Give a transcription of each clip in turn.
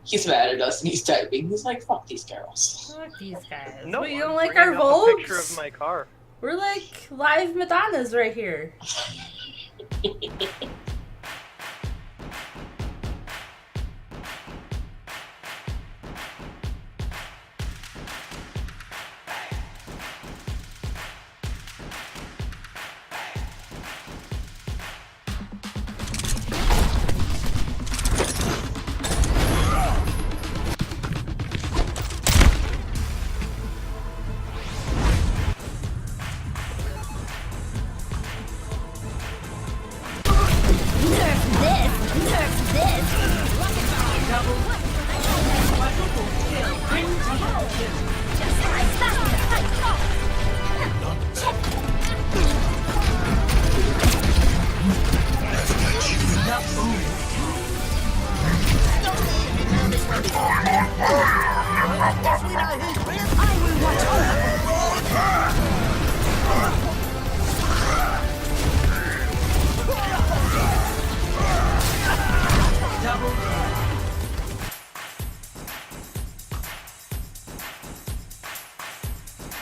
He's mad at us and he's typing. He's like, fuck these girls. Fuck these guys. No, What, you I'm don't like our bringing up a picture of Vogues? my car. We're like live Madonnas right here.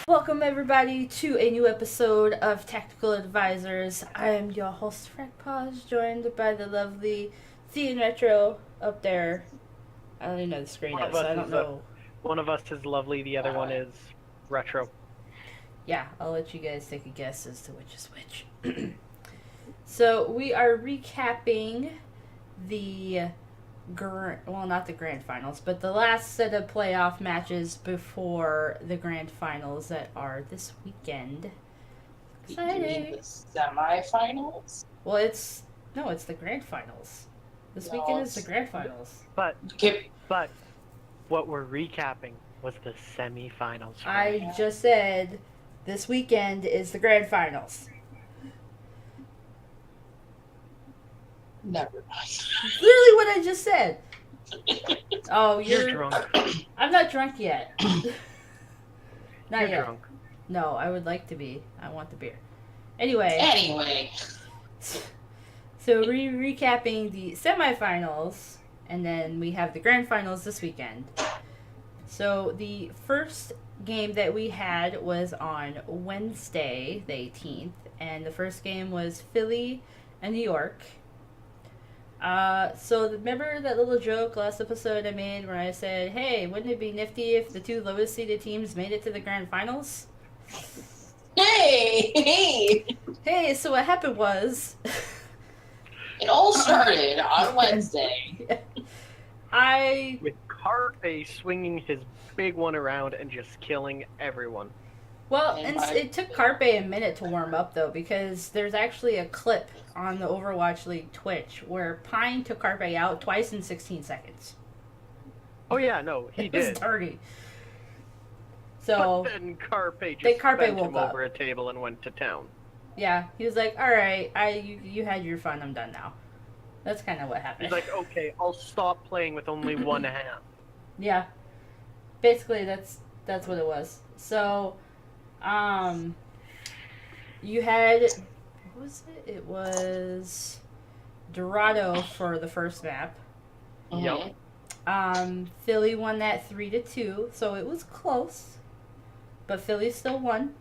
Welcome everybody to a new episode of Tactical Advisors. I am your host Frank Paz, joined by the lovely Thea Retro up there. I don't even know the screen up, so I don't know. One of us is lovely, the other one is retro. Yeah, I'll let you guys take a guess as to which is which. So we are recapping the not the grand finals, but the last set of playoff matches before the grand finals that are this weekend. Exciting. The semifinals? Well, it's the grand finals. This weekend is the grand finals. But what we're recapping was the semifinals. I just said this weekend is the grand finals. Never mind. Literally what I just said. Oh, You're drunk. I'm not drunk yet. Not You're yet. drunk. No, I would like to be. I want the beer. Anyway. So recapping the semifinals, and then we have the grand finals this weekend. So the first game that we had was on Wednesday, the 18th, and the first game was Philly and New York. So remember that little joke last episode I made where I said, hey, wouldn't it be nifty if the two lowest seeded teams made it to the grand finals? Hey, so what happened was... It all started on Wednesday. With Carpe swinging his big one around and just killing everyone. Well, it took Carpe a minute to warm up, though, because there's actually a clip on the Overwatch League Twitch where Pine took Carpe out twice in 16 seconds. Oh yeah, no, he did. It was dirty. So, but then Carpe just Carpe bent woke him up. over a table and went to town. Yeah, he was like, alright, you had your fun, I'm done now. That's kind of what happened. He's like, okay, I'll stop playing with only one hand. Yeah. Basically, that's what it was. So, you had, what was it? It was Dorado for the first map. Yep. Philly won that 3-2, so it was close, but Philly still won.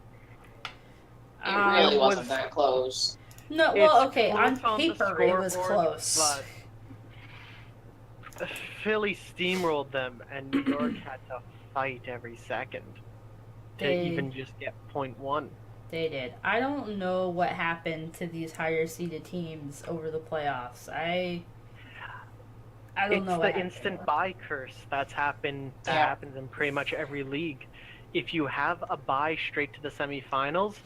It really wasn't that close. No, well, okay, on the paper it was scoreboard, close. But Philly steamrolled them, and New York had to fight every second to even just get .1. They did. I don't know what happened to these higher seeded teams over the playoffs. I don't know. It's the instant buy curse that's happened. That happens in pretty much every league. If you have a buy straight to the semifinals,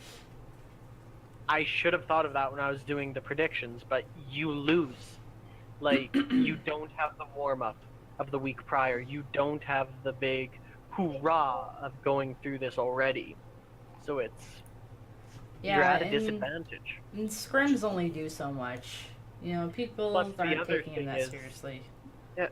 I should have thought of that when I was doing the predictions, but you lose. Like, you don't have the warm-up of the week prior. You don't have the big hoorah of going through this already. So you're at a disadvantage. And scrims only do so much. You know, people aren't taking them that seriously. Yeah.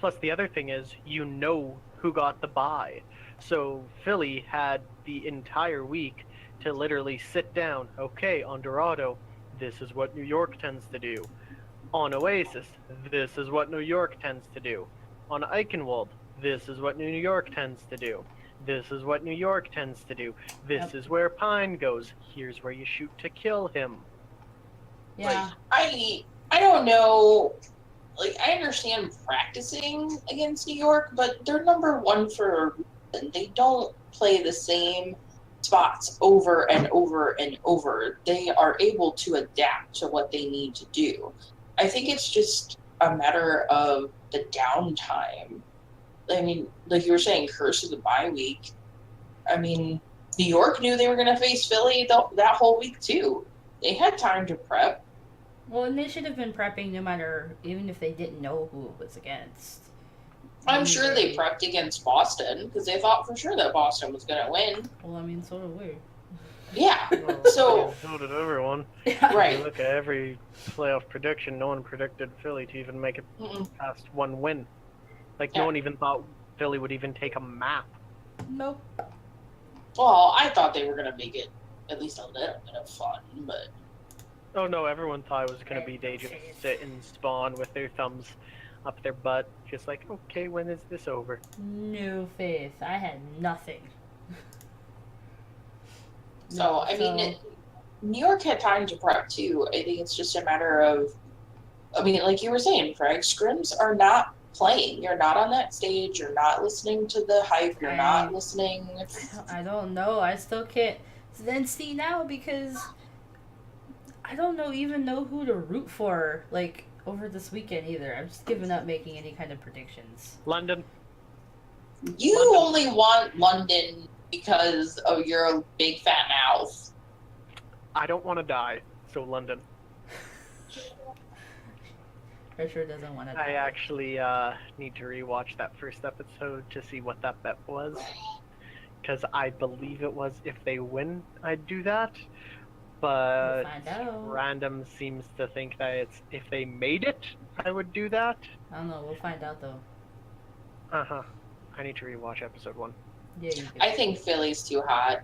Plus, the other thing is, you know who got the bye. So Philly had the entire week to literally sit down. Okay, on Dorado, this is what New York tends to do. On Oasis, this is what New York tends to do. on Eichenwald. This is what New York tends to do. This is what New York tends to do. This is where Pine goes. Here's where you shoot to kill him. Yeah. Like, I don't know. Like, I understand practicing against New York, but they're number one for a reason. They don't play the same spots over and over and over. They are able to adapt to what they need to do. I think it's just a matter of the downtime. I mean, like you were saying, curse of the bye week. I mean, New York knew they were going to face Philly that whole week, too. They had time to prep. Well, and they should have been prepping no matter, even if they didn't know who it was against. I'm sure they prepped against Boston because they thought for sure that Boston was going to win. Well, I mean, so did we. Yeah. Well, So did everyone. right. If you look at every playoff prediction, no one predicted Philly to even make it past one win. Like, no one even thought Philly would even take a map. Nope. Well, I thought they were going to make it at least a little bit of fun, but... Oh no, everyone thought it was going to be they just sit and spawn with their thumbs up their butt, just like, okay, when is this over? No faith. I had nothing. So, I mean, New York had time to prep, too. I think it's just a matter of... I mean, like you were saying, Frank, scrims are not playing. You're not on that stage. You're not listening to the hype. You're not listening... I don't know. I still can't... Then see now, because... I don't even know who to root for, like, over this weekend either. I'm just giving up making any kind of predictions. London. You only want London because of your big fat mouth. I don't want to die, so London. Richard doesn't want to die. I actually need to rewatch that first episode to see what that bet was. Because I believe it was if they win, I'd do that. But We'll find out. Random seems to think that it's if they made it, I would do that. I don't know. We'll find out, though. Uh-huh. I need to rewatch episode 1. Yeah, you do. I think Philly's too hot.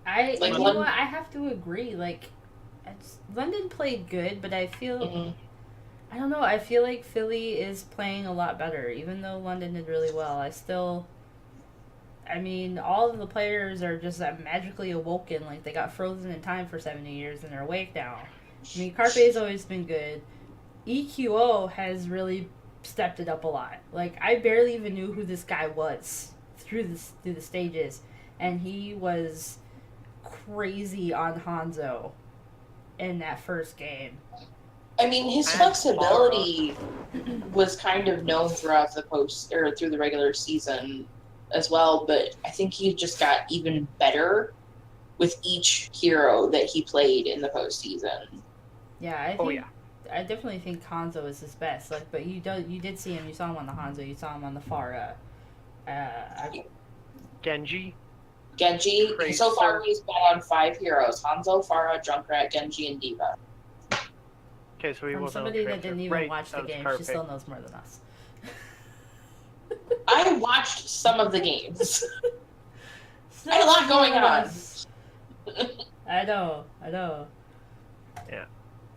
You know what? I have to agree. Like, London played good, but I feel... I don't know. I feel like Philly is playing a lot better. Even though London did really well, I still... I mean, all of the players are just magically awoken. Like, they got frozen in time for 70 years and they're awake now. I mean, Carpe's always been good. EQO has really stepped it up a lot. Like, I barely even knew who this guy was through the stages. And he was crazy on Hanzo in that first game. I mean, his flexibility was kind of known throughout the through the regular season as well, but I think he just got even better with each hero that he played in the postseason. Yeah, I definitely think Hanzo is his best. Like, but you did see him. You saw him on the Hanzo. You saw him on the Pharah. Genji. So far, he's been on 5 heroes: Hanzo, Pharah, Junkrat, Genji, and Diva. Okay, so he From was somebody that didn't even watch the game, she still knows more than us. I watched some of the games. I had a lot going on. I know. Yeah.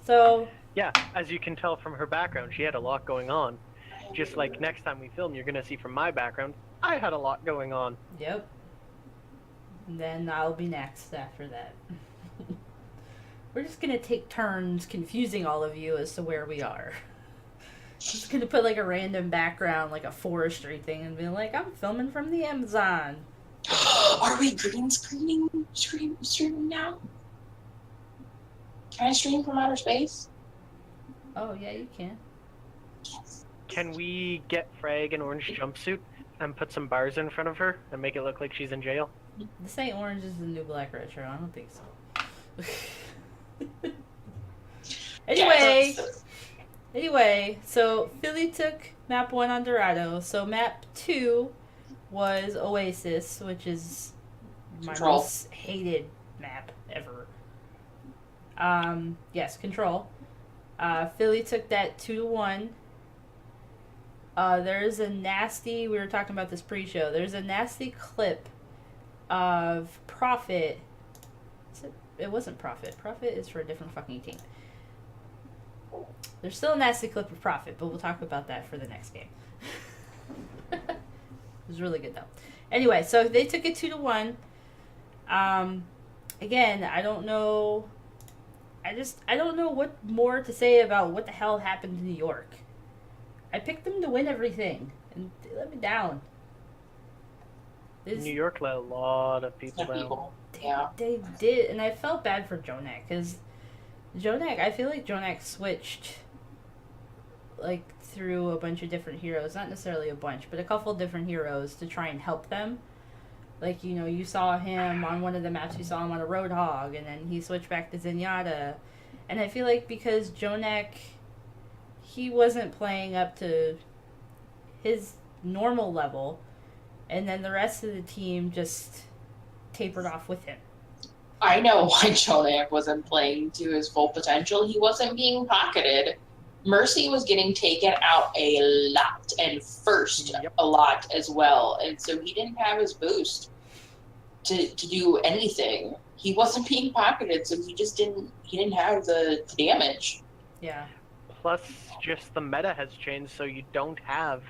So. Yeah, as you can tell from her background, she had a lot going on. Just like next time we film, you're going to see from my background, I had a lot going on. Yep. And then I'll be next after that. We're just going to take turns confusing all of you as to where we are. Just going to put like a random background, like a forestry thing, and be like, I'm filming from the Amazon. Are we green streaming now? Can I stream from outer space? Oh, yeah, you can. Yes. Can we get Frag an orange jumpsuit and put some bars in front of her and make it look like she's in jail? This ain't Orange is the New Black retro. I don't think so. Anyway, so Philly took map 1 on Dorado. So map 2 was Oasis, which is my most hated map ever. Yes, Control. Philly took that 2-1. There's a nasty, we were talking about this pre-show, there's a nasty clip of Prophet. It wasn't Prophet. Prophet is for a different fucking team. There's still a nasty clip of profit, but we'll talk about that for the next game. It was really good, though. Anyway, so they took it 2-1. Again, I don't know. I don't know what more to say about what the hell happened to New York. I picked them to win everything, and they let me down. New York let a lot of people down. Yeah. They did, and I felt bad for Jonak, because I feel like Jonak switched, like, through a bunch of different heroes. Not necessarily a bunch, but a couple different heroes to try and help them. Like, you know, you saw him on one of the maps, you saw him on a Roadhog, and then he switched back to Zenyatta. And I feel like because Jonak, he wasn't playing up to his normal level, and then the rest of the team just tapered off with him. I know why Jonak wasn't playing to his full potential. He wasn't being pocketed. Mercy was getting taken out a lot, and first a lot as well. And so he didn't have his boost to do anything. He wasn't being pocketed, so he didn't have the damage. Yeah. Plus, just the meta has changed, so you don't have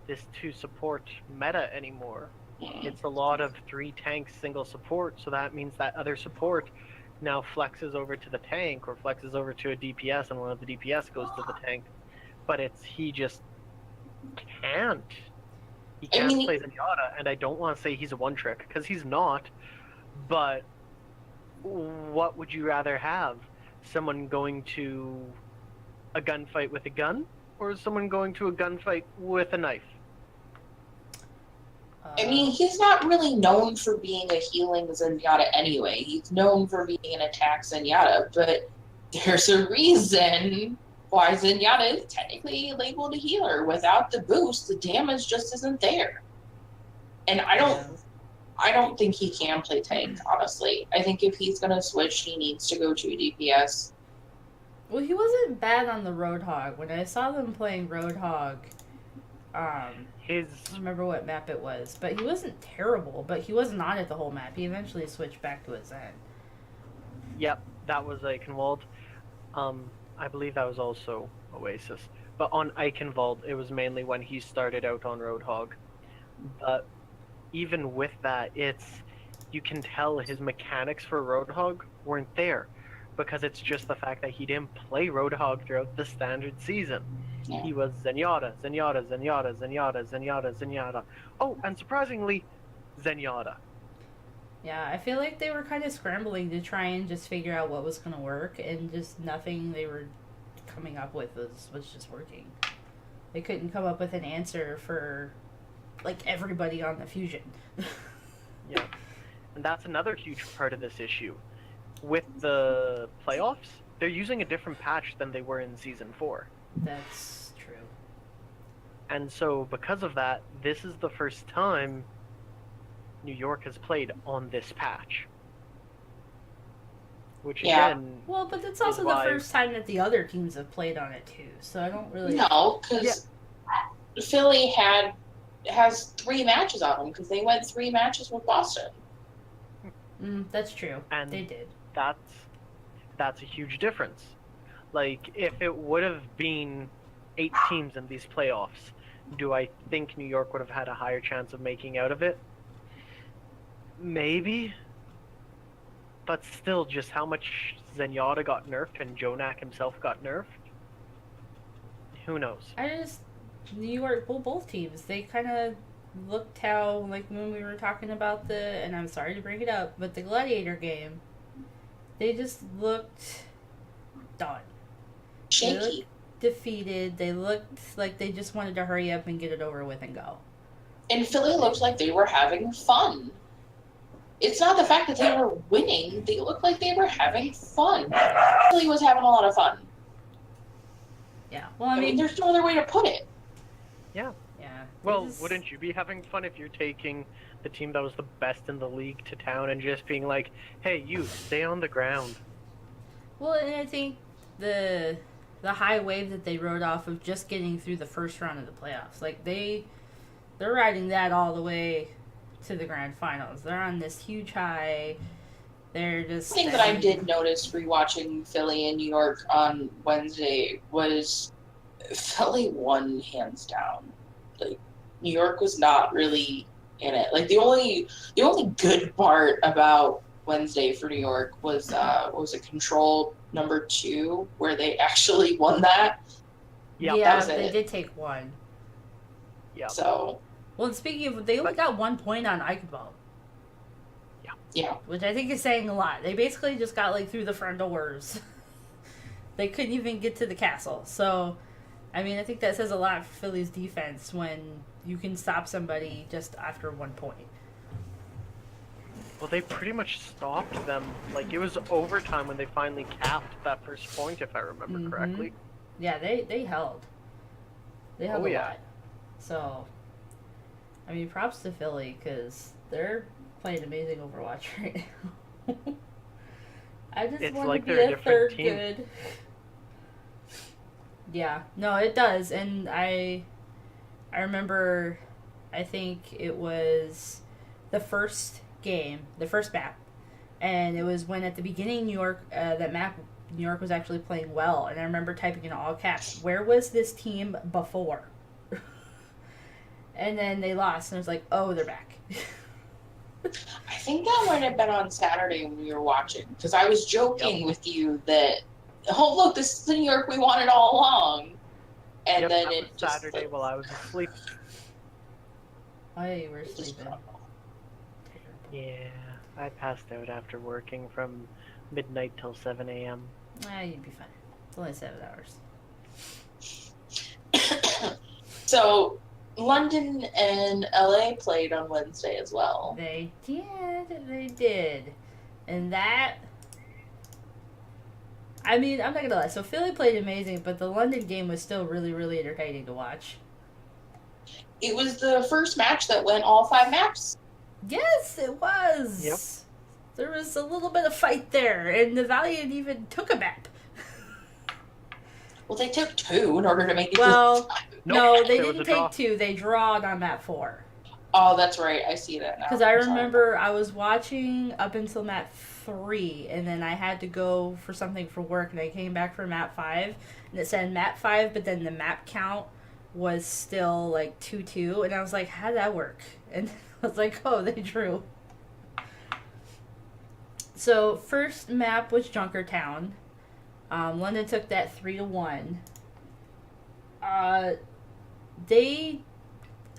this 2 support meta anymore. It's a lot of 3 tanks, single support, so that means that other support now flexes over to the tank or flexes over to a DPS, and one of the DPS goes to the tank. But he just can't. He can't play Zenyatta, and I don't want to say he's a one-trick, because he's not, but what would you rather have? Someone going to a gunfight with a gun, or someone going to a gunfight with a knife? I mean, he's not really known for being a healing Zenyatta anyway. He's known for being an attack Zenyatta, but there's a reason why Zenyatta is technically labeled a healer. Without the boost, the damage just isn't there. And I don't think he can play tank, honestly. I think if he's going to switch, he needs to go to a DPS. Well, he wasn't bad on the Roadhog. When I saw them playing Roadhog, I don't remember what map it was, but he wasn't terrible, but he wasn't on it the whole map. He eventually switched back to his Zen. Yep, that was Eichenwald. I believe that was also Oasis. But on Eichenwald, it was mainly when he started out on Roadhog. But even with that, you can tell his mechanics for Roadhog weren't there, because it's just the fact that he didn't play Roadhog throughout the standard season. Yeah. He was Zenyatta, Zenyatta, Zenyatta, Zenyatta, Zenyatta, Zenyatta. Oh, and surprisingly, Zenyatta. Yeah, I feel like they were kind of scrambling to try and just figure out what was going to work, and just nothing they were coming up with was just working. They couldn't come up with an answer for, like, everybody on the Fusion. Yeah, and that's another huge part of this issue. With the playoffs, they're using a different patch than they were in Season 4. That's true. And so, because of that, this is the first time New York has played on this patch. Which, again... Well, but it's also the first time that the other teams have played on it, too. So I don't really... No, because Philly has 3 matches on them, because they went 3 matches with Boston. That's true. And they did. That's a huge difference. Like, if it would have been 8 teams in these playoffs, do I think New York would have had a higher chance of making out of it? Maybe. But still, just how much Zenyatta got nerfed and Jonak himself got nerfed? Who knows? New York, both teams, they kind of looked how, like, when we were talking about and I'm sorry to bring it up, but the Gladiator game, they just looked done. Shaky. They looked defeated. They looked like they just wanted to hurry up and get it over with and go. And Philly looked like they were having fun. It's not the fact that they were winning. They looked like they were having fun. Philly was having a lot of fun. Yeah. Well, I mean, there's no other way to put it. Yeah. Well, wouldn't you be having fun if you're taking the team that was the best in the league to town and just being like, hey, you, stay on the ground? Well, and I think the high wave that they rode off of just getting through the first round of the playoffs, like, they're riding that all the way to the grand finals. They're on this huge high. They're just... The thing that I did notice rewatching Philly and New York on Wednesday was Philly won hands down. Like, New York was not really in it. Like, the only good part about Wednesday for New York was Control #2, where they actually won that. Yep. Yeah, they did take one. Yeah. So. Well, speaking of, they only got 1 point on Eichenwald. Yeah. Which I think is saying a lot. They basically just got, like, through the front doors. They couldn't even get to the castle. So, I mean, I think that says a lot for Philly's defense when you can stop somebody just after 1 point. Well, they pretty much stopped them. Like, it was overtime when they finally capped that first point, if I remember correctly. Yeah, they held. They held a lot. So, I mean, props to Philly, because they're playing amazing Overwatch right now. I just want to be a third team. Good. Yeah, no, it does, and I remember, I think it was the first game, the first map, and it was when at the beginning New York, that map, New York was actually playing well, and I remember typing in all caps, where was this team before? And then they lost, and I was like, oh, they're back. I think that might have been on Saturday when we were watching, because I was joking with you that, oh, look, this is the New York we wanted all along. And then it was Saturday while I was asleep. Oh, yeah, you were sleeping. Yeah, I passed out after working from midnight till 7 a.m. You'd be fine. It's only 7 hours. So, London and LA played on Wednesday as well. They did. And that... I mean, I'm not gonna lie. So, Philly played amazing, but the London game was still really, really entertaining to watch. It was the first match that went all 5 maps. Yes, it was. Yep. There was a little bit of fight there, and the Valiant even took a map. Well, they took 2 in order to make it. Well, no, they didn't take 2. They drawed on map 4. Oh, that's right. I see that now. Because I remember I was watching up until map 3, and then I had to go for something for work, and I came back for map 5, and it said map 5, but then the map count was still like 2-2, and I was like, how did that work? And I was like, oh, they drew. So, first map was Junkertown. London took that 3-1. They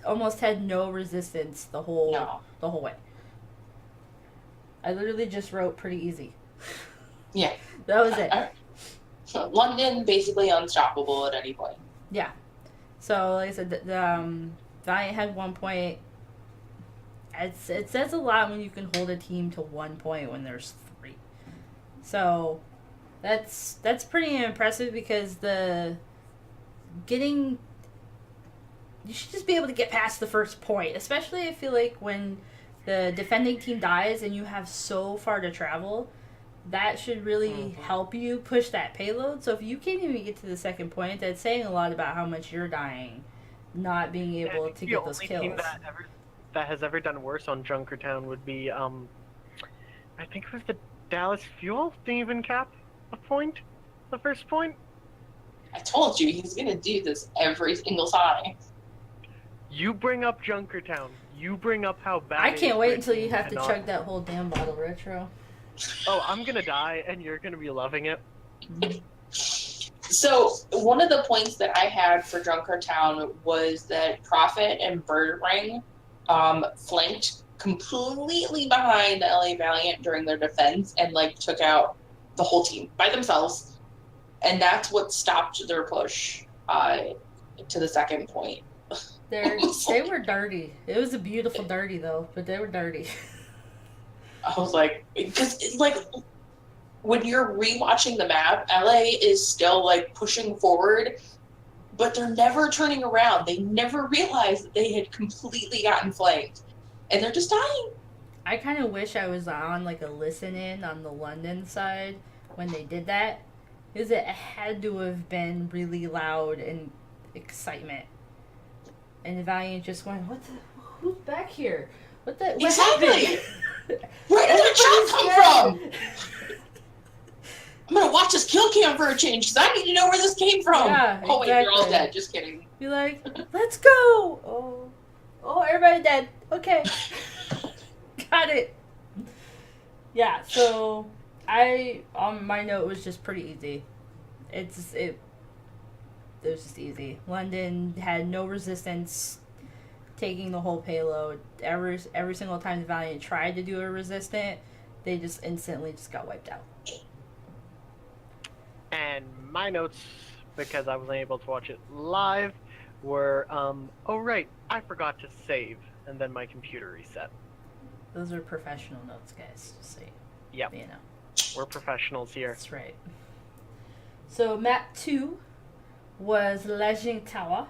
almost had no resistance the whole way. I literally just wrote pretty easy. Yeah. That was it. So London basically unstoppable at any point. Yeah. So, like I said, the Valiant had 1 point. It says a lot when you can hold a team to 1 point when there's 3. So, that's pretty impressive because you should just be able to get past the first point. Especially I feel like when the defending team dies and you have so far to travel, that should really help you push that payload. So if you can't even get to the second point, that's saying a lot about how much you're dying, not being able to get those kills. The only team that has ever done worse on Junkertown would be, I think it was the Dallas Fuel. Didn't even cap the first point. I told you, he's gonna do this every single time. You bring up Junkertown. You bring up how bad I can't wait until you have to chug that whole damn bottle, Retro. Oh, I'm gonna die, and you're gonna be loving it. So, one of the points that I had for Junkertown was that Prophet and Birdring flanked completely behind the LA Valiant during their defense and, like, took out the whole team by themselves. And that's what stopped their push to the second point. They were dirty. It was a beautiful dirty, though, but they were dirty. I was like, because, like, when you're rewatching the map, LA is still, like, pushing forward, but they're never turning around. They never realized that they had completely gotten flanked. And they're just dying. I kind of wish I was on, like, a listen-in on the London side when they did that. Because it had to have been really loud and excitement. And the Valiant just went, who's back here? What happened? Where did that shot come from? I'm gonna watch this kill cam for a change because I need to know where this came from. Yeah, oh wait, you're all dead. Just kidding. Be like, let's go. Oh, everybody dead. Okay, got it. Yeah. So my note was just pretty easy. It was just easy. London had no resistance, taking the whole payload. Every single time the Valiant tried to do a resistant, they just instantly just got wiped out. And my notes, because I wasn't able to watch it live, were, oh right, I forgot to save, and then my computer reset. Those are professional notes, guys. Just so yep. you know. We're professionals here. That's right. So map 2 was Lajing Tower.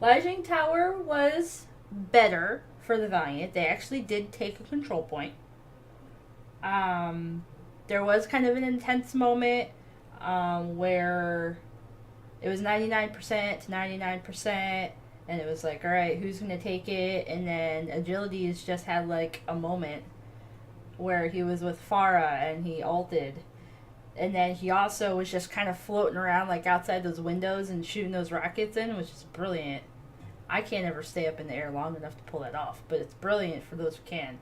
Lajing Tower was better for the Valiant. They actually did take a control point. There was kind of an intense moment where it was 99% to 99%, and it was like, all right, who's going to take it? And then Agility's just had like a moment where he was with Farah and he ulted. And then he also was just kind of floating around like outside those windows and shooting those rockets in, which is brilliant. I can't ever stay up in the air long enough to pull that off, but it's brilliant for those who can.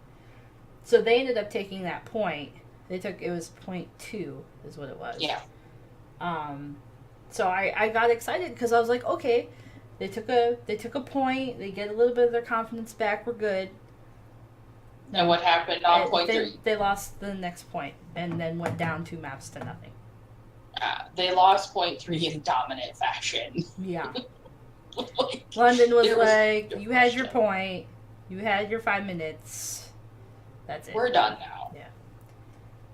So they ended up taking that point. It was point 2 is what it was. Yeah. So I got excited because I was like, okay, they took a point, they get a little bit of their confidence back, we're good. And what happened on point 3? They lost the next point and then went down 2 maps to nothing. They lost point 3 in dominant fashion. Yeah. London was like, you had your point, you had your 5 minutes, that's it. We're done now. Yeah.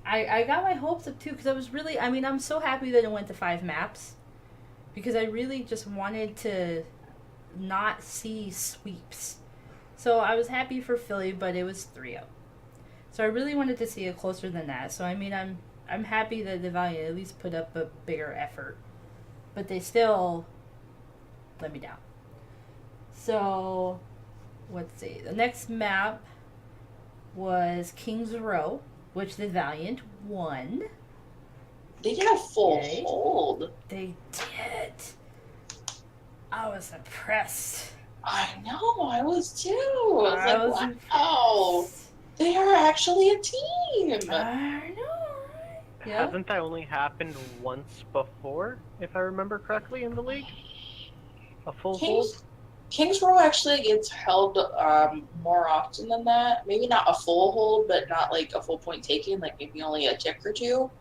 I got my hopes up too because I was really, I'm so happy that it went to 5 maps because I really just wanted to not see sweeps. So I was happy for Philly, but it was 3-0. So I really wanted to see it closer than that. So I'm happy that the Valiant at least put up a bigger effort. But they still let me down. So let's see. The next map was King's Row, which the Valiant won. They did a full hold. They did. I was impressed. I know, I was too. I was like, wow, impressed. they are actually a team. I know, right? Yep. Hasn't that only happened once before, if I remember correctly, in the league? A full hold? King's Row actually gets held more often than that. Maybe not a full hold, but not like a full point taken, like maybe only a tick or 2.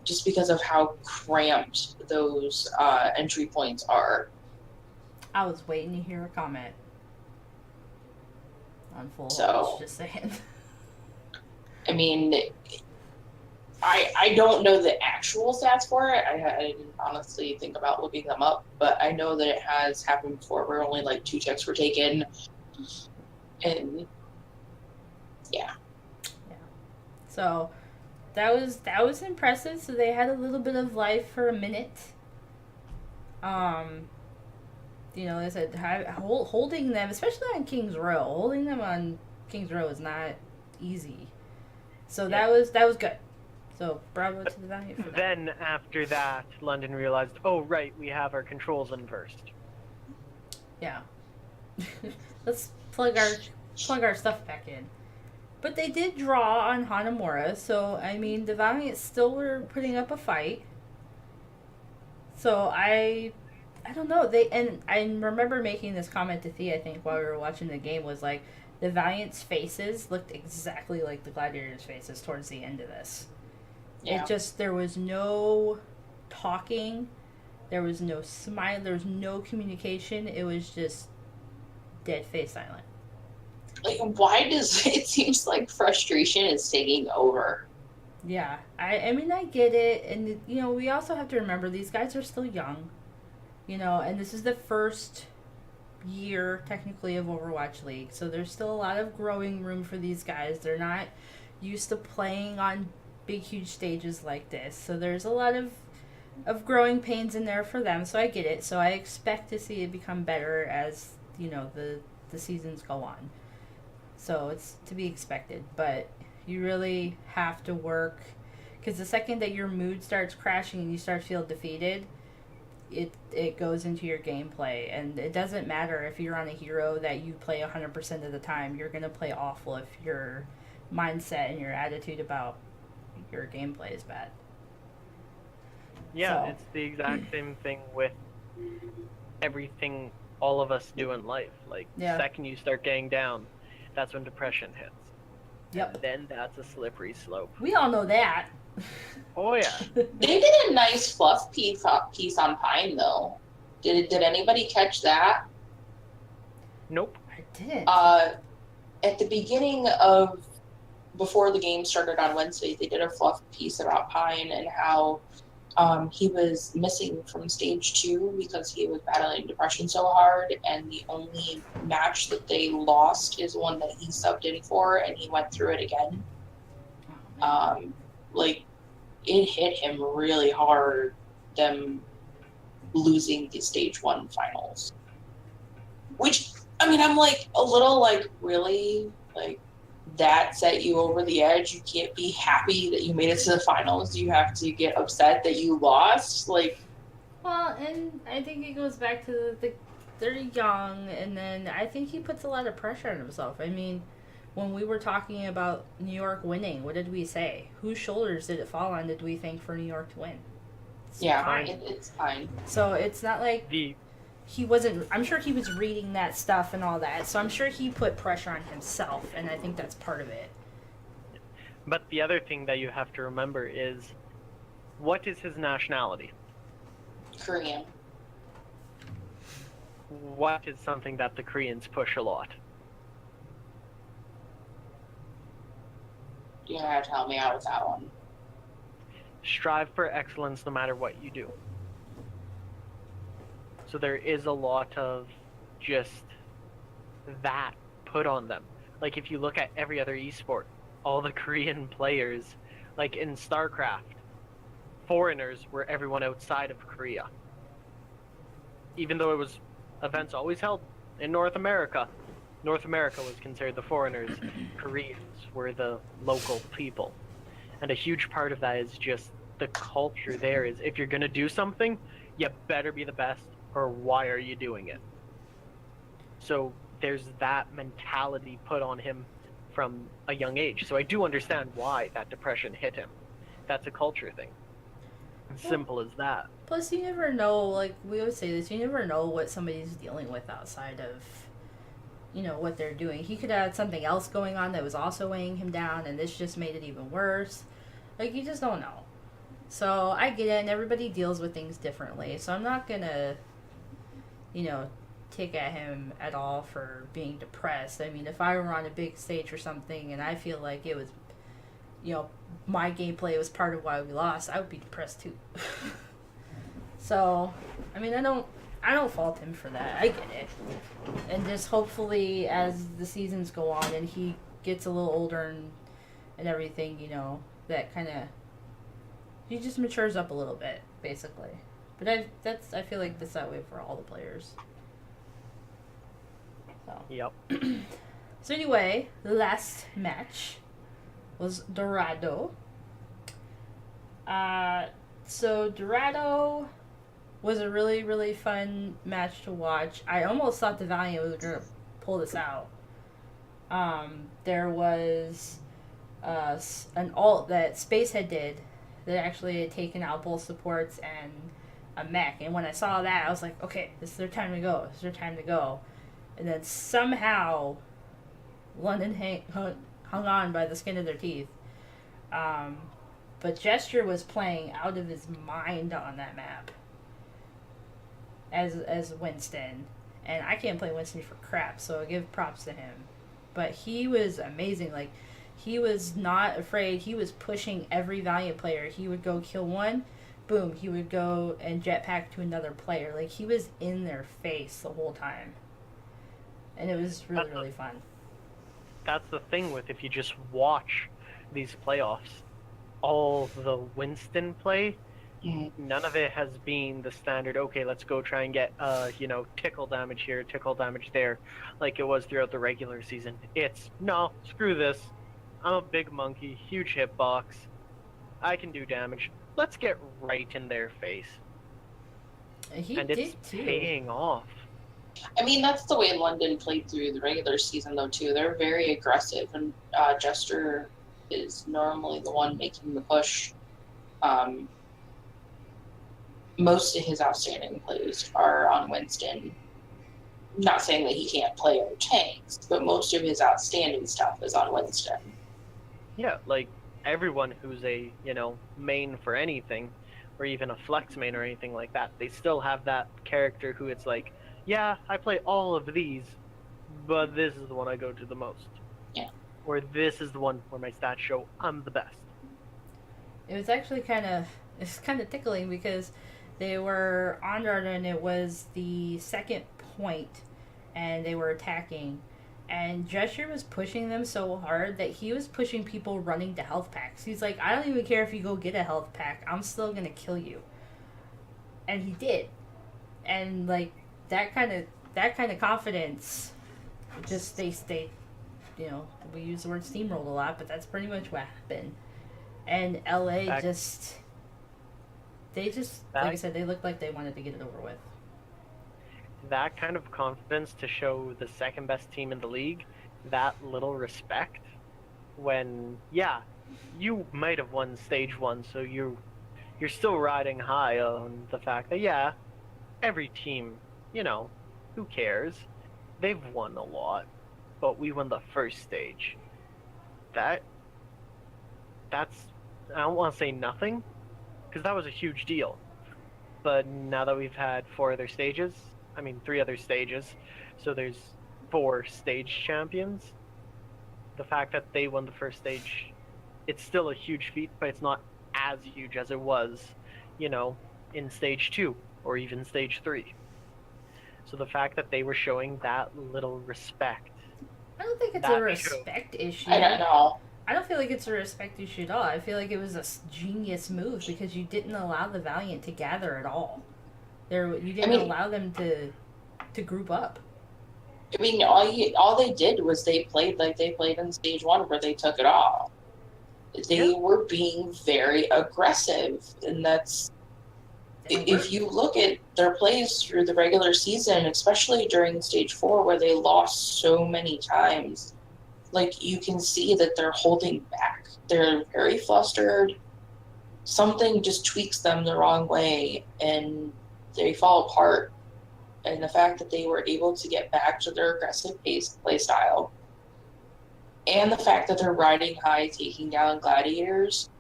Just because of how cramped those entry points are. I was waiting to hear a comment on full holds, just saying. I mean, I don't know the actual stats for it. I didn't honestly think about looking them up, but I know that it has happened before where only like 2 checks were taken. And yeah. So that was impressive. So they had a little bit of life for a minute. Like I said, holding them, especially on King's Row, holding them on King's Row is not easy. So that was good. So bravo to the Valiant for that. Then after that, London realized, oh right, we have our controls inversed. Yeah. Let's plug our stuff back in. But they did draw on Hanamura, so the Valiant still were putting up a fight. So I don't know. I remember making this comment to Thea, I think, while we were watching the game, was like the Valiant's faces looked exactly like the Gladiators' faces towards the end of this. Yeah. There was no talking, there was no smile, there was no communication. It was just dead face silent. Like, why does it seems like frustration is taking over? Yeah, I get it, and we also have to remember these guys are still young, and this is the first year technically of Overwatch League, so there's still a lot of growing room for these guys. They're not used to playing on big huge stages like this, so there's a lot of growing pains in there for them. So I get it. So I expect to see it become better as the seasons go on. So it's to be expected, but you really have to work, because the second that your mood starts crashing and you start to feel defeated, it goes into your gameplay, and it doesn't matter if you're on a hero that you play 100% of the time. You're gonna play awful if your mindset and your attitude about your gameplay is bad. Yeah, so. It's the exact same thing with everything all of us do in life. Like, the second you start getting down, that's when depression hits. Yep. And then that's a slippery slope. We all know that. Oh, yeah. They did a nice fluff piece on Pine, though. Did anybody catch that? Nope. I didn't. At the beginning of, before the game started on Wednesday, they did a fluff piece about Pine and how he was missing from stage 2 because he was battling depression so hard, and the only match that they lost is one that he subbed in for, and he went through it again. Like, it hit him really hard, them losing the stage 1 finals. Which, I mean, I'm like, a little like, really? Like, that set you over the edge? You can't be happy that you made it to the finals. You have to get upset that you lost. Like, well, and I think it goes back to they're young, and then I think he puts a lot of pressure on himself. I mean, when we were talking about New York winning, what did we say? Whose shoulders did it fall on, did we think, for New York to win? It's fine. So it's not like he wasn't, I'm sure he was reading that stuff and all that, so I'm sure he put pressure on himself, and I think that's part of it. But the other thing that you have to remember is, what is his nationality? Korean. What is something that the Koreans push a lot? You gotta tell me out with that one. Strive for excellence no matter what you do. So there is a lot of just that put on them. Like, if you look at every other esport, all the Korean players, like in StarCraft, foreigners were everyone outside of Korea. Even though it was events always held in North America. North America was considered the foreigners. Koreans were the local people. And a huge part of that is just the culture there is, if you're going to do something, you better be the best, or why are you doing it? So there's that mentality put on him from a young age. So I do understand why that depression hit him. That's a culture thing. Simple as that. Plus, you never know, like we always say this, you never know what somebody's dealing with outside of, you know, what they're doing. He could have had something else going on that was also weighing him down, and this just made it even worse. Like, you just don't know. So I get it, and everybody deals with things differently. So I'm not gonna, you know, take at him at all for being depressed. I mean, if I were on a big stage or something and I feel like it was, you know, my gameplay was part of why we lost, I would be depressed too. So, I mean, I don't fault him for that. I get it. And just hopefully as the seasons go on and he gets a little older and everything, you know, that kind of, he just matures up a little bit, basically. But I feel like that's that way for all the players. So. Yep. So anyway, the last match was Dorado. So Dorado was a really, really fun match to watch. I almost thought the Valiant was going to pull this out. There was an ult that Spacehead did that actually had taken out both supports and a mech. And when I saw that, I was like, okay, this is their time to go. This is their time to go. And then somehow London hung on by the skin of their teeth. But Gesture was playing out of his mind on that map as Winston. And I can't play Winston for crap, so I give props to him. But he was amazing. Like, he was not afraid. He was pushing every Valiant player. He would go kill one, boom, he would go and jetpack to another player. Like, he was in their face the whole time. And it was really, really fun. That's the thing with, if you just watch these playoffs, all the Winston play None of it has been the standard, okay, let's go try and get, tickle damage here, tickle damage there, like it was throughout the regular season. It's, no, screw this. I'm a big monkey, huge hitbox. I can do damage. Let's get right in their face. And it's paying off. I mean, that's the way London played through the regular season, though, too. They're very aggressive, and Jester is normally the one making the push. Most of his outstanding plays are on Winston. Not saying that he can't play other tanks, but most of his outstanding stuff is on Winston. Yeah, like everyone who's a, main for anything, or even a flex main or anything like that, they still have that character who it's like, yeah, I play all of these, but this is the one I go to the most. Yeah. Or this is the one where my stats show I'm the best. It was actually kind of tickling because they were on Darda and it was the second point and they were attacking. And Drescher was pushing them so hard that he was pushing people running to health packs. He's like, I don't even care if you go get a health pack. I'm still going to kill you. And he did. And, like, that kind of confidence, just they we use the word steamrolled a lot, but that's pretty much what happened. And LA like I said, they looked like they wanted to get it over with. That kind of confidence to show the second best team in the league that little respect when, yeah, you might have won stage 1, so you're still riding high on the fact that, yeah, every team, who cares? They've won a lot, but we won the first stage. That's, I don't want to say nothing, because that was a huge deal. But now that we've had 3 other stages, so there's 4 stage champions. The fact that they won the first stage, it's still a huge feat, but it's not as huge as it was, in stage 2 or even stage 3. So the fact that they were showing that little respect. I don't think it's a respect issue. I don't know. I don't feel like it's a respect issue at all. I feel like it was a genius move because you didn't allow the Valiant to gather at all. You didn't allow them to group up. I mean, all they did was they played like they played in stage 1 where they took it off. They were being very aggressive, and that's... If you look at their plays through the regular season, especially during stage 4 where they lost so many times, like, you can see that they're holding back. They're very flustered. Something just tweaks them the wrong way, and they fall apart. And the fact that they were able to get back to their aggressive play style, and the fact that they're riding high, taking down gladiators,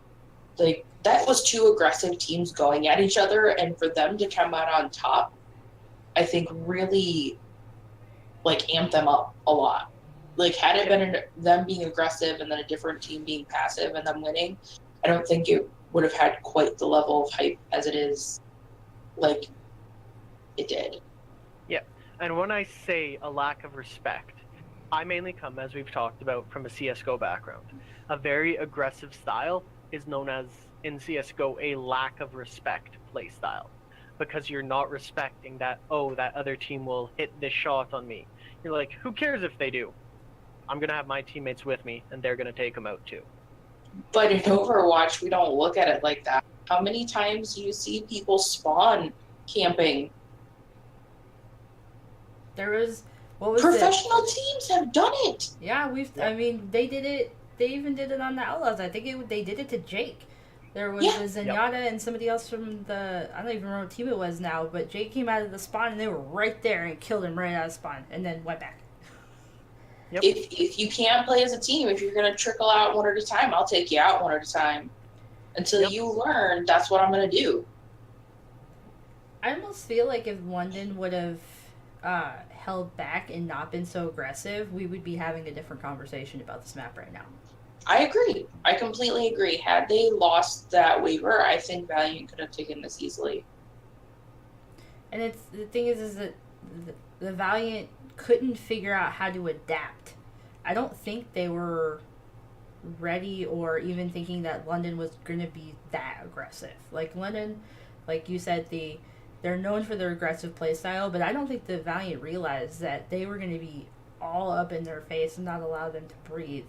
like, that was 2 aggressive teams going at each other, and for them to come out on top, I think really, like, amped them up a lot. Like, had it been them being aggressive and then a different team being passive and them winning, I don't think it would have had quite the level of hype as it is, like, it did. Yeah, and when I say a lack of respect, I mainly come, as we've talked about, from a CSGO background. A very aggressive style is known as, in CSGO, a lack of respect play style. Because you're not respecting that, that other team will hit this shot on me. You're like, who cares if they do? I'm going to have my teammates with me, and they're going to take them out too. But in Overwatch, we don't look at it like that. How many times do you see people spawn camping? Professional teams have done it. Yeah, I mean, they did it. They even did it on the Outlaws. I think they did it to Jake. There was a Zenyatta and somebody else from I don't even remember what team it was now, but Jake came out of the spawn and they were right there and killed him right out of spawn and then went back. Yep. If you can't play as a team, if you're going to trickle out one at a time, I'll take you out one at a time. Until you learn, that's what I'm going to do. I almost feel like if London would have held back and not been so aggressive, we would be having a different conversation about this map right now. I agree. I completely agree. Had they lost that waiver, I think Valiant could have taken this easily. And the thing is that the Valiant couldn't figure out how to adapt. I don't think they were ready or even thinking that London was going to be that aggressive. Like London, like you said, they're known for their aggressive play style, but I don't think the Valiant realized that they were going to be all up in their face and not allow them to breathe.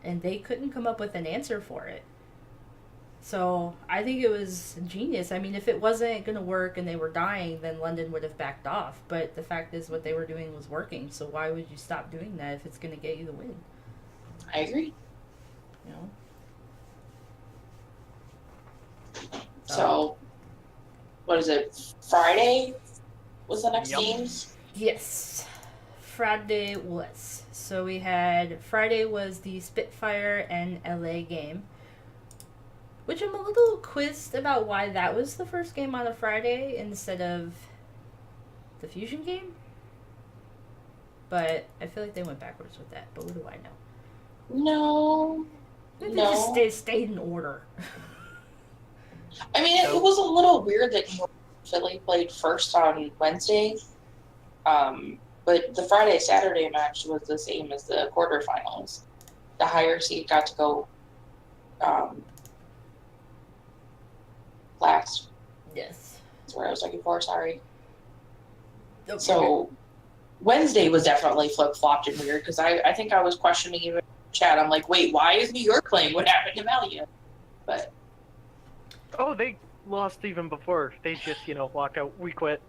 And they couldn't come up with an answer for it. So I think it was genius. I mean, if it wasn't going to work and they were dying, then London would have backed off. But the fact is what they were doing was working. So why would you stop doing that if it's going to get you the win? I agree. You know? So, what is it? Friday was the next games? Yes. Friday was. So we had... Friday was the Spitfire and LA game. Which I'm a little quizzed about why that was the first game on a Friday instead of the Fusion game. But I feel like they went backwards with that. But what do I know? No. They just stayed in order. I mean, it was a little weird that Philly played first on Wednesday. But the Friday-Saturday match was the same as the quarterfinals. The higher seed got to go last. Yes. That's where I was looking for, sorry. Okay. So Wednesday was definitely flip-flopped and weird because I think I was questioning even in chat. I'm like, wait, why is New York playing? What happened to Valiant? But oh, they lost even before. They just, walked out. We quit.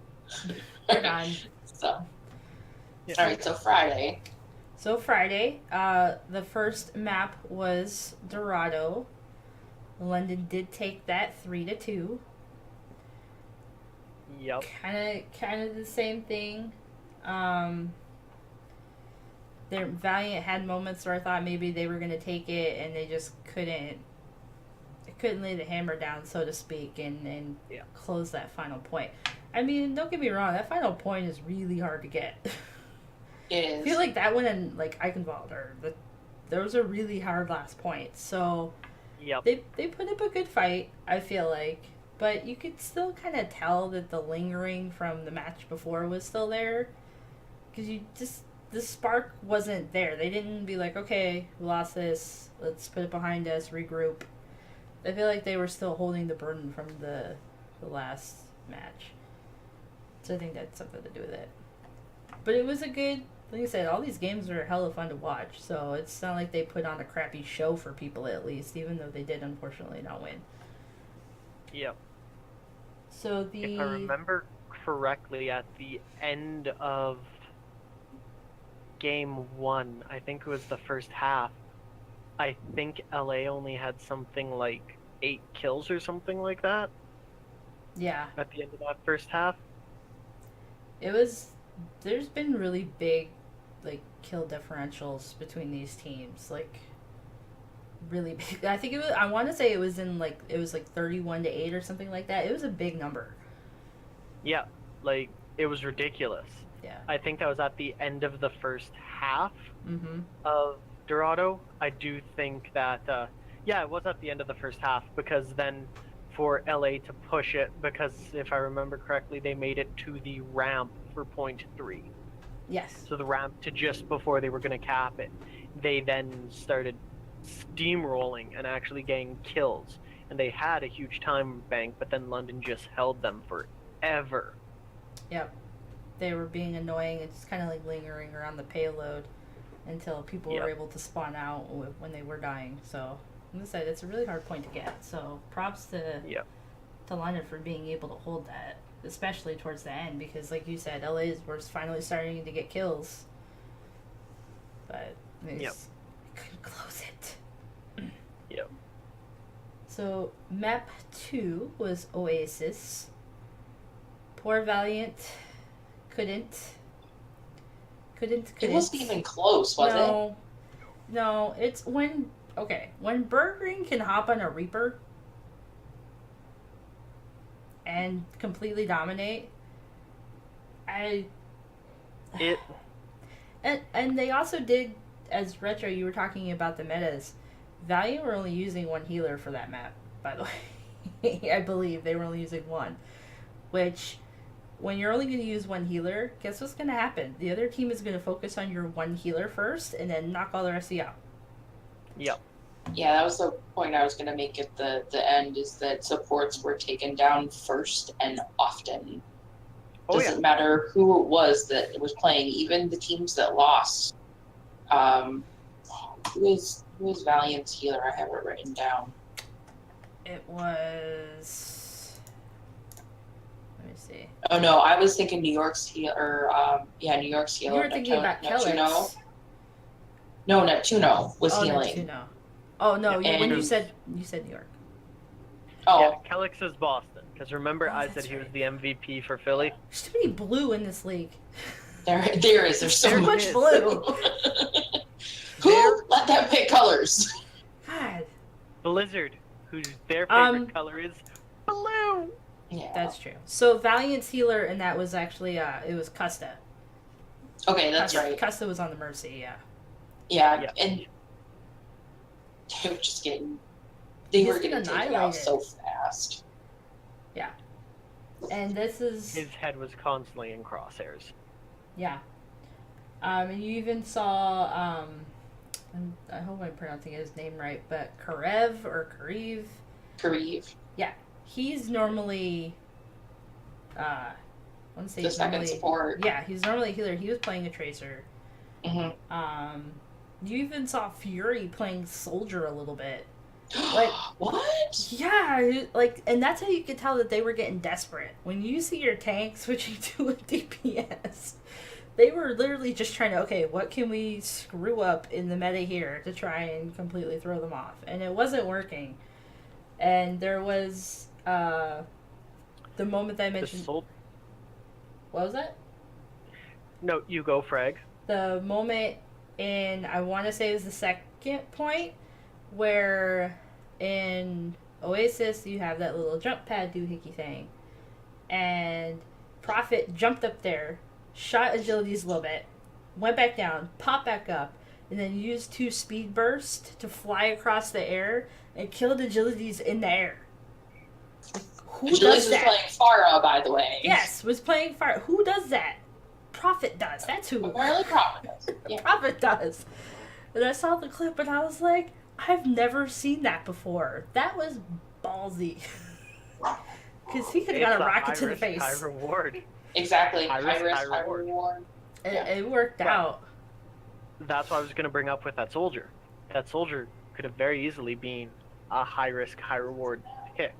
We're done. So, Yeah. all right, so Friday. So Friday, the first map was Dorado. London did take that 3-2. Yep. Kind of the same thing. Their Valiant had moments where I thought maybe they were gonna take it, and they just couldn't lay the hammer down, so to speak, and close that final point. I mean, don't get me wrong, that final point is really hard to get. It is. I feel like that one and like Eichenwald those are really hard last points. So yep. they put up a good fight, I feel like. But you could still kind of tell that the lingering from the match before was still there. Because the spark wasn't there. They didn't be like, okay, we lost this, let's put it behind us, regroup. I feel like they were still holding the burden from the last match. So I think that's something to do with it. But it was a good, like I said, all these games are hella fun to watch. So it's not like they put on a crappy show for people at least, even though they did unfortunately not win. Yep. So if I remember correctly, at the end of game 1, I think it was the first half, I think LA only had something like 8 kills or something like that. Yeah. At the end of that first half. There's been really big, like, kill differentials between these teams. Like, really big. I think I want to say it was like 31-8 or something like that. It was a big number. Yeah, like, it was ridiculous. Yeah. I think that was at the end of the first half Mm-hmm. of Dorado. I do think that, it was at the end of the first half, because then for LA to push it, because if I remember correctly, they made it to the ramp for point 3. Yes. So the ramp to just before they were going to cap it. They then started steamrolling and actually getting kills. And they had a huge time bank, but then London just held them forever. Yep. They were being annoying and just kind of like lingering around the payload until people were able to spawn out when they were dying. So, like I said, it's a really hard point to get. So, props to London for being able to hold that, especially towards the end, because like you said, LA was finally starting to get kills. But they couldn't close it. Yep. So, map 2 was Oasis. Poor Valiant couldn't. It wasn't even close, was it? No, it's when Berggren can hop on a Reaper and completely dominate. And they also did, as Retro, you were talking about the metas. Valiant were only using one healer for that map, by the way. I believe they were only using one. Which, when you're only going to use one healer, guess what's going to happen? The other team is going to focus on your one healer first, and then knock all the rest of you out. Yep. Yeah, that was the point I was going to make at the end, is that supports were taken down first and often. Doesn't matter who it was that was playing, even the teams that lost. Who is Valiant's healer? I have it written down. It was... Let me see. Oh no, I was thinking New York's healer. New York's healer. You were thinking about Kellex. No, Neptuno was healing. Neptuno. Oh no, and when you said New York. Oh, yeah, Kellex is Boston. Because remember, I said he was the MVP for Philly. There's too many blue in this league. There is. There's so much blue. Who let them pick colors? God. Blizzard, whose their favorite color is blue. Yeah, that's true. So Valiant's healer, and that was actually it was Custa. Okay, that's right. Custa was on the Mercy. Yeah, and they were getting taken out so fast. Yeah. And this is... His head was constantly in crosshairs. Yeah. And you even saw, I hope I'm pronouncing his name right, but Karev or Kareev. Kareev. Yeah. He's normally, I want to say the second support. Yeah, he's normally a healer. He was playing a Tracer. Mm-hmm. You even saw Fury playing Soldier a little bit. Like what? Yeah, and that's how you could tell that they were getting desperate. When you see your tank switching to a DPS, they were literally just trying to, okay, what can we screw up in the meta here to try and completely throw them off? And it wasn't working. And there was the moment that I mentioned. What was that? No, you go, Frag. The moment in, I want to say it was the second point, where in Oasis you have that little jump pad doohickey thing, and Prophet jumped up there, shot Agilities a little bit, went back down, popped back up, and then used 2 speed bursts to fly across the air and killed Agilities in the air. Who does that? Was playing Pharah, by the way. Yes, was playing Pharah. Who does that? Prophet does. That's who. Apparently Prophet does. Yeah. Prophet does. And I saw the clip and I was like, I've never seen that before. That was ballsy. Because he could have got a rocket to the face. High reward. Exactly. High risk, high reward. It worked out. That's what I was going to bring up with that soldier. That soldier could have very easily been a high risk, high reward pick.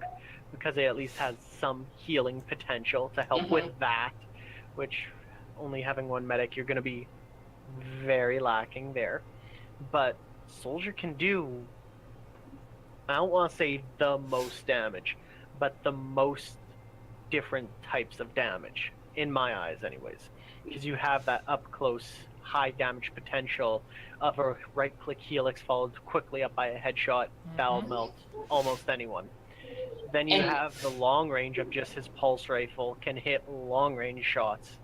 Because it at least has some healing potential to help with that. Which, only having one medic, you're going to be very lacking there. But soldier can do, I don't want to say the most damage, but the most different types of damage, in my eyes anyways. Because you have that up close, high damage potential of a right click helix followed quickly up by a headshot, that'll melt almost anyone. Then you have the long range of just his pulse rifle, can hit long range shots.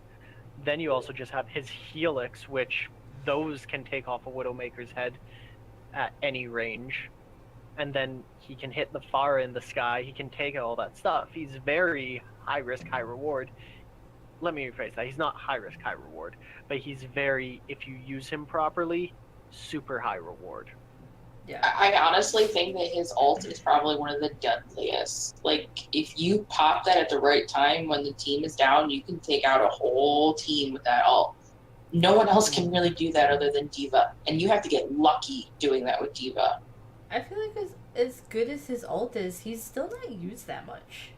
Then you also just have his helix, which those can take off a Widowmaker's head at any range. And then he can hit the Pharah in the sky, he can take all that stuff. He's very high risk, high reward. Let me rephrase that. He's not high risk, high reward, but he's very, if you use him properly, super high reward. Yeah. I honestly think that his ult is probably one of the deadliest. Like, if you pop that at the right time when the team is down, you can take out a whole team with that ult. No one else can really do that other than D.Va. And you have to get lucky doing that with D.Va. I feel like as good as his ult is, he's still not used that much.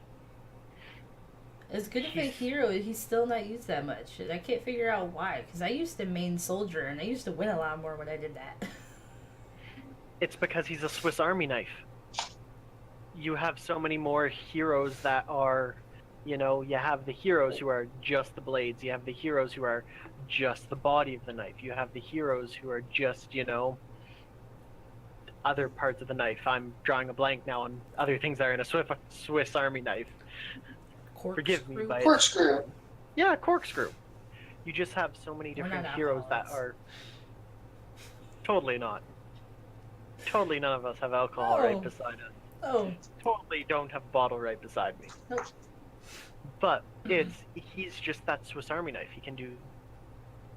As good of a hero, he's still not used that much. And I can't figure out why. Because I used to main soldier, and I used to win a lot more when I did that. It's because he's a Swiss Army knife. You have so many more heroes that are, you have the heroes who are just the blades. You have the heroes who are just the body of the knife. You have the heroes who are just, other parts of the knife. I'm drawing a blank now on other things that are in a Swiss Army knife. Forgive me, but corkscrew. Yeah, corkscrew. You just have so many different heroes that are totally not. Totally none of us have alcohol right beside us. Oh. Totally don't have a bottle right beside me. Nope. But he's just that Swiss Army knife. He can do,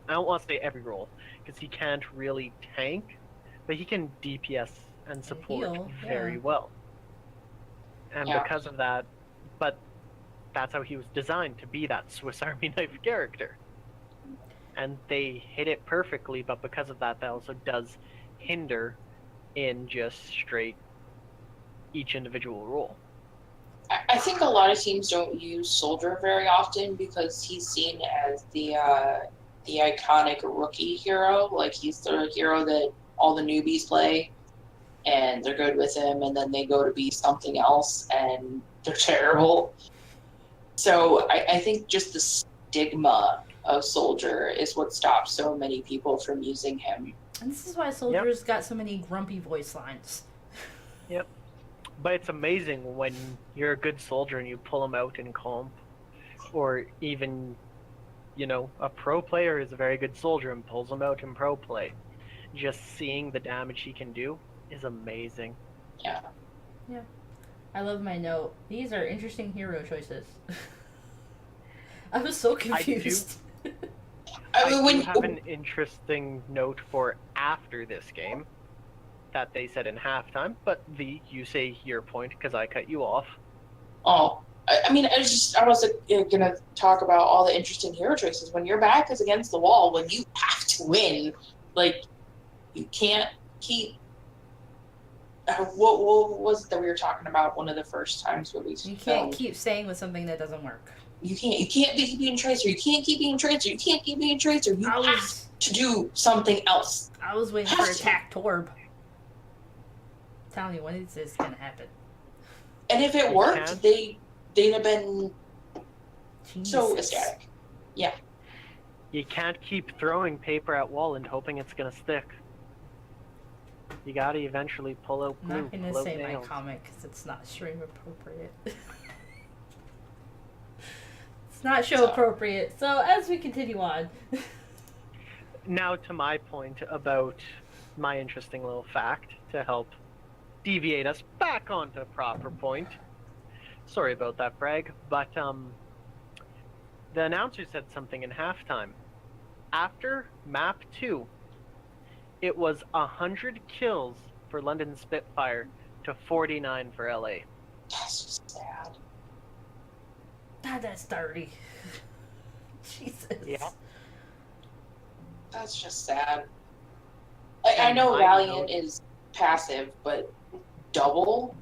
I don't want to say every role, because he can't really tank, but he can DPS and support heal, very well. And because of that, but that's how he was designed, to be that Swiss Army knife character. And they hit it perfectly, but because of that also does hinder in just straight each individual role. I think a lot of teams don't use Soldier very often because he's seen as the iconic rookie hero. Like, he's the hero that all the newbies play, and they're good with him, and then they go to be something else, and they're terrible. So I think just the stigma of Soldier is what stops so many people from using him. And this is why Soldier's got so many grumpy voice lines. Yep. But it's amazing when you're a good soldier and you pull him out in comp, or even, a pro player is a very good soldier and pulls him out in pro play. Just seeing the damage he can do is amazing. Yeah. Yeah. I love my note. These are interesting hero choices. I was so confused. I do have an interesting note for after this game that they said in halftime, but you say your point because I cut you off. Oh, I was gonna talk about all the interesting hero choices. When your back is against the wall, when you have to win, like, you can't keep. What was it that we were talking about one of the first times when we You can't keep staying with something that doesn't work. You can't keep being Tracer. You can't keep being Tracer. You can't keep being Tracer. You have to do something else. I was waiting for Attack Torb. I'm telling you, when is this gonna happen? And if it worked, they'd have been so ecstatic. Yeah. You can't keep throwing paper at wall and hoping it's gonna stick. You gotta eventually pull out glue. I'm not gonna say nails. my comment because it's not stream appropriate. It's not show appropriate. So as we continue on. Now to my point about my interesting little fact to help deviate us back onto proper point. Sorry about that, Bragg, but the announcer said something in halftime. After map 2, it was 100 kills for London Spitfire to 49 for LA. That's just sad. God, that's dirty. Jesus. Yeah. That's just sad. I know Valiant is passive, but double?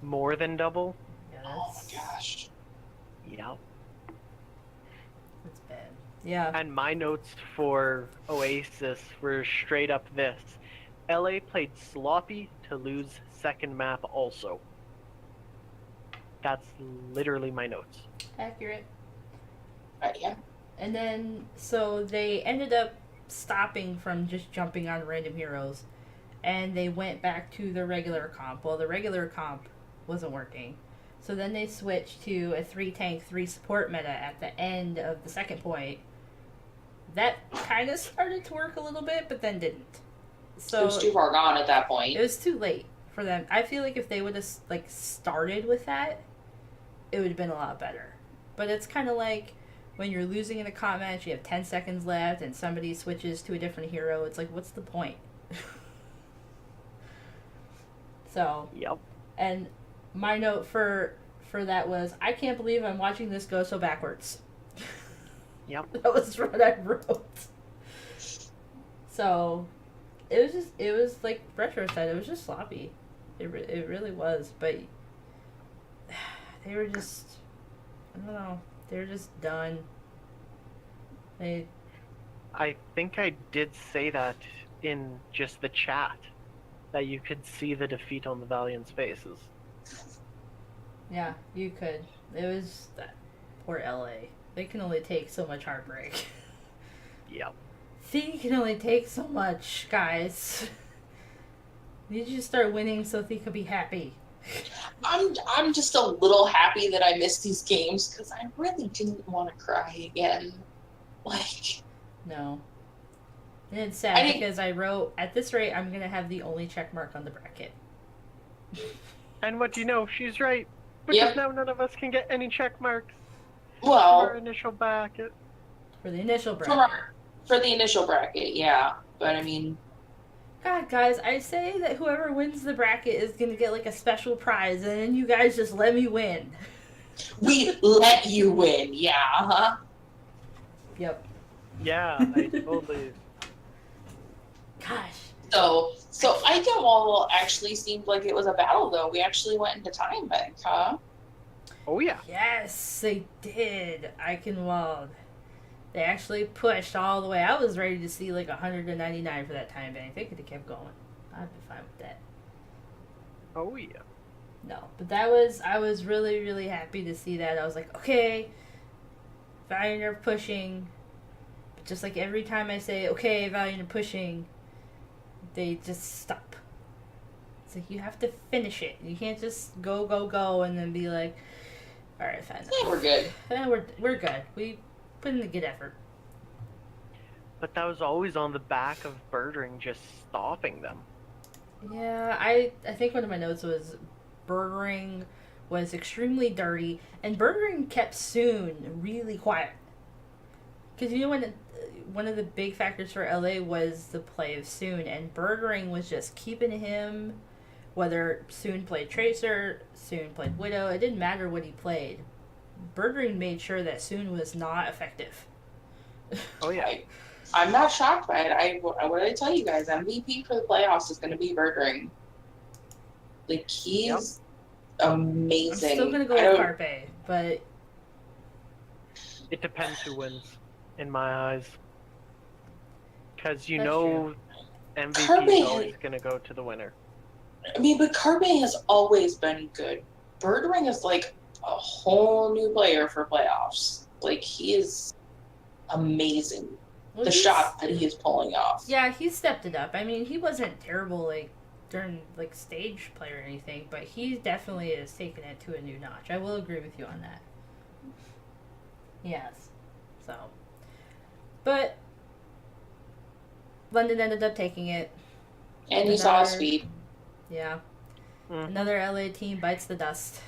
More than double? Yeah, oh my gosh. Yep. That's bad. Yeah. And my notes for Oasis were straight up this. LA played sloppy to lose second map also. That's literally my notes. Accurate. Yeah. And then, so they ended up stopping from just jumping on random heroes, and they went back to the regular comp. Well, the regular comp wasn't working. So then they switched to a 3-tank, 3-support meta at the end of the second point. That kind of started to work a little bit, but then didn't. So it was too far gone at that point. It was too late for them. I feel like if they would have started with that, it would have been a lot better. But it's kind of like when you're losing in a comp match, you have 10 seconds left, and somebody switches to a different hero. It's like, what's the point? So, yep. And my note for that was, I can't believe I'm watching this go so backwards. Yep. That was what I wrote. So, it was like Retro said, it was just sloppy. It really was, but they were just, I don't know, they were just done. I think I did say that in just the chat, that you could see the defeat on the Valiant's faces. Yeah, you could. It was that poor LA. They can only take so much heartbreak. Yep. They can only take so much, guys. You need to start winning so they could be happy. I'm just a little happy that I missed these games because I really didn't want to cry again. Like, no. And it's sad because I wrote, at this rate, I'm going to have the only check mark on the bracket. And what do you know? She's right. Because now none of us can get any check marks. Well, for our initial bracket. For the initial bracket. For the initial bracket, yeah. But I mean, God, guys, I say that whoever wins the bracket is going to get, like, a special prize, and then you guys just let me win. We let you win, yeah, huh? Yep. Yeah, I totally... Gosh. So Item Wall actually seemed like it was a battle, though. We actually went into time bank, huh? Oh, yeah. Yes, they did. Eichenwald. They actually pushed all the way. I was ready to see like 199 for that time bank. They could have kept going. I'd be fine with that. Oh, yeah. No, but I was really, really happy to see that. I was like, okay, Valiant are pushing. But just like every time I say, okay, Valiant are pushing, they just stop. It's like you have to finish it. You can't just go, and then be like, all right, fine. Yeah, we're good. We're good. We put in a good effort. But that was always on the back of Birdring just stopping them. Yeah, I think one of my notes was Birdring was extremely dirty, and Birdring kept Soon really quiet. Because you know when one of the big factors for LA was the play of Soon, and Birdring was just keeping him, whether Soon played Tracer, Soon played Widow, it didn't matter what he played. Birdring made sure that Soon was not effective. Oh, yeah. I'm not shocked by it. What did I tell you guys? MVP for the playoffs is going to be Birdring. Like, he's amazing. I'm still going to go with Carpe, but... It depends who wins, in my eyes. Because you That's know MVP Carpe is always going to go to the winner. I mean, but Carpe has always been good. Birdring is like a whole new player for playoffs. Like, he is amazing. Well, the shot that he is pulling off. Yeah, he stepped it up. I mean, he wasn't terrible, like, during, like, stage play or anything, but he definitely has taken it to a new notch. I will agree with you on that. Yes. So. But London ended up taking it. And he saw speed. Yeah. Mm-hmm. Another LA team bites the dust.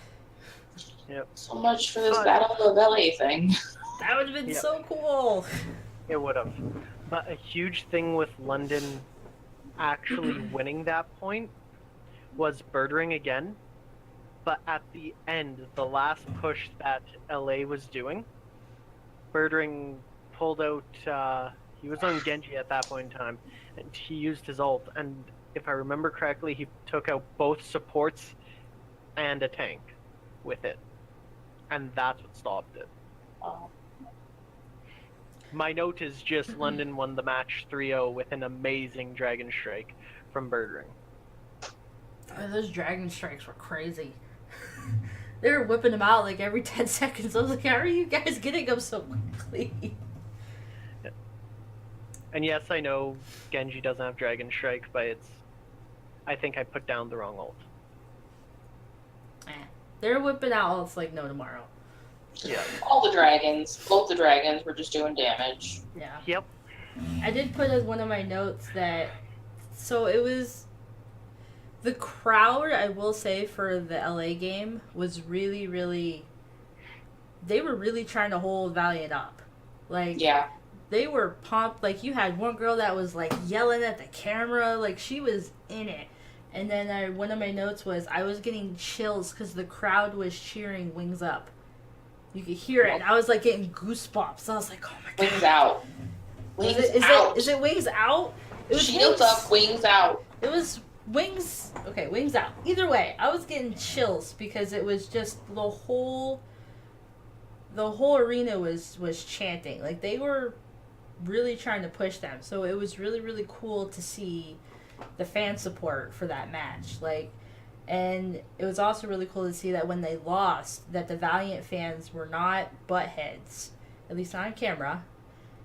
Yep. So much for this Battle of LA thing. That would have been so cool. It would have. But a huge thing with London actually winning that point was Birdring again. But at the end, the last push that LA was doing, Birdring pulled out, he was on Genji at that point in time, and he used his ult, and if I remember correctly, he took out both supports and a tank with it. And that's what stopped it. My note is just London won the match 3-0 with an amazing Dragon Strike from Birdring. Oh, those Dragon Strikes were crazy. They were whipping them out like every 10 seconds. I was like, how are you guys getting them so quickly? Yeah. And yes, I know Genji doesn't have Dragon Strike, but I think I put down the wrong ult. They're whipping out ults like no tomorrow. Yeah. Both the dragons were just doing damage. Yeah. Yep. I did put as one of my notes that, so it was, the crowd, I will say, for the LA game was really, really, they were really trying to hold Valiant up. Like, yeah. They were pumped. Like, you had one girl that was, like, yelling at the camera. Like, she was in it. And then one of my notes was, I was getting chills because the crowd was cheering Wings Up. You could hear it. And I was, like, getting goosebumps. I was like, oh, my God. Wings out. Wings out. Is it Wings Out? It was Shields up, Wings out. It was Wings... Okay, Wings Out. Either way, I was getting chills because it was just the whole arena was chanting. Like, they were really trying to push them. So it was really, really cool to see the fan support for that match. Like, and it was also really cool to see that when they lost, that the Valiant fans were not buttheads, at least not on camera,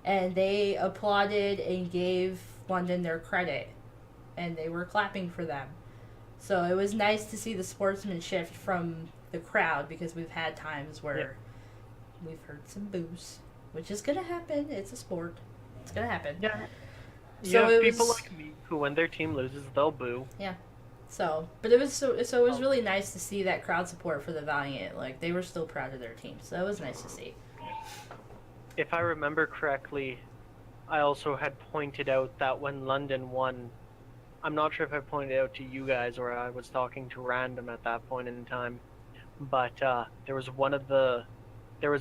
and they applauded and gave London their credit, and they were clapping for them. So it was nice to see the sportsmanship from the crowd, because we've had times where we've heard some boos, which is going to happen. It's a sport. It's going to happen. Yeah. So yeah, people like me who, when their team loses, they'll boo. Yeah. So, but it was it was really nice to see that crowd support for the Valiant. Like, they were still proud of their team. So that was nice to see. If I remember correctly, I also had pointed out that when London won, I'm not sure if I pointed out to you guys or I was talking to random at that point in time, but there was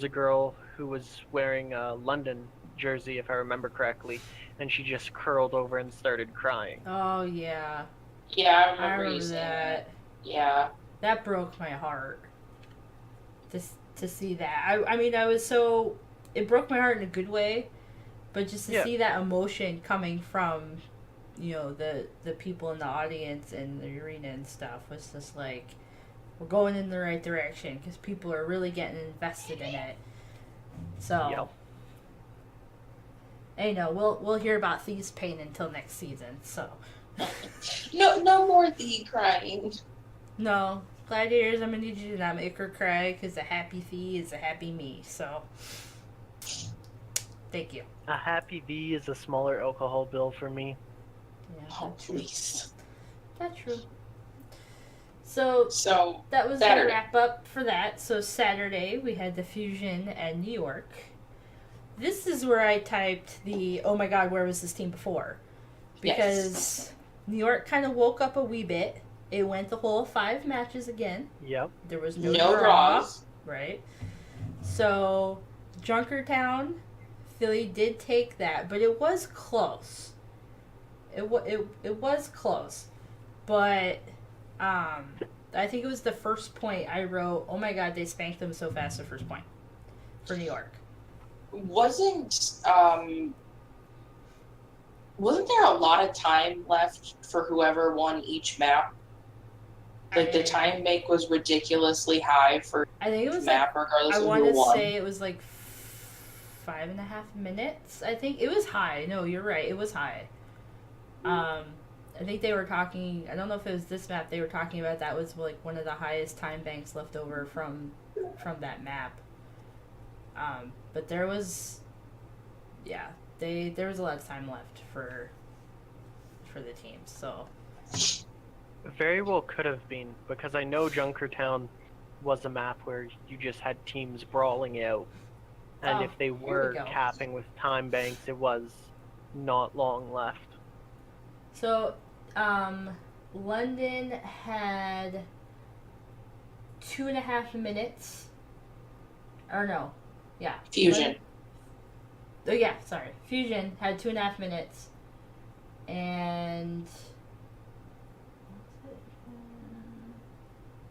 a girl who was wearing a London jersey, if I remember correctly, and she just curled over and started crying. Oh, yeah. Yeah, I remember you saying that. Yeah. That broke my heart. To see that. I mean, it broke my heart in a good way, but just to see that emotion coming from, the people in the audience and the arena and stuff was just like, we're going in the right direction because people are really getting invested in it. So, we'll hear about Thee's pain until next season. So, no more Thee crying. No, Gladiators, I'm gonna need you to not make her cry because a happy Thee is a happy me. So, thank you. A happy Thee is a smaller alcohol bill for me. Yeah, oh, please. That's true. So that was Saturday. the wrap up for that. So Saturday we had the Fusion and New York. This is where I typed oh my god, where was this team before? Because New York kind of woke up a wee bit. It went the whole 5 matches again. Yep. There was no draws. Right. So Junkertown, Philly did take that, but it was close. It was close, but I think it was the first point I wrote, oh my god, they spanked them so fast the first point for New York. Wasn't there a lot of time left for whoever won each map? Like the time bank was ridiculously high for I think it was map, regardless of who won. I want to say it was like 5.5 minutes. I think it was high. No, you're right. It was high. I think they were talking, I don't know if it was this map they were talking about, that was like one of the highest time banks left over from that map. But there was there was a lot of time left for the teams, so very well could have been, because I know Junkertown was a map where you just had teams brawling out, and if they were capping with time banks, it was not long left. So, London had 2.5 minutes. Or no, yeah. Fusion. Fusion had 2.5 minutes, and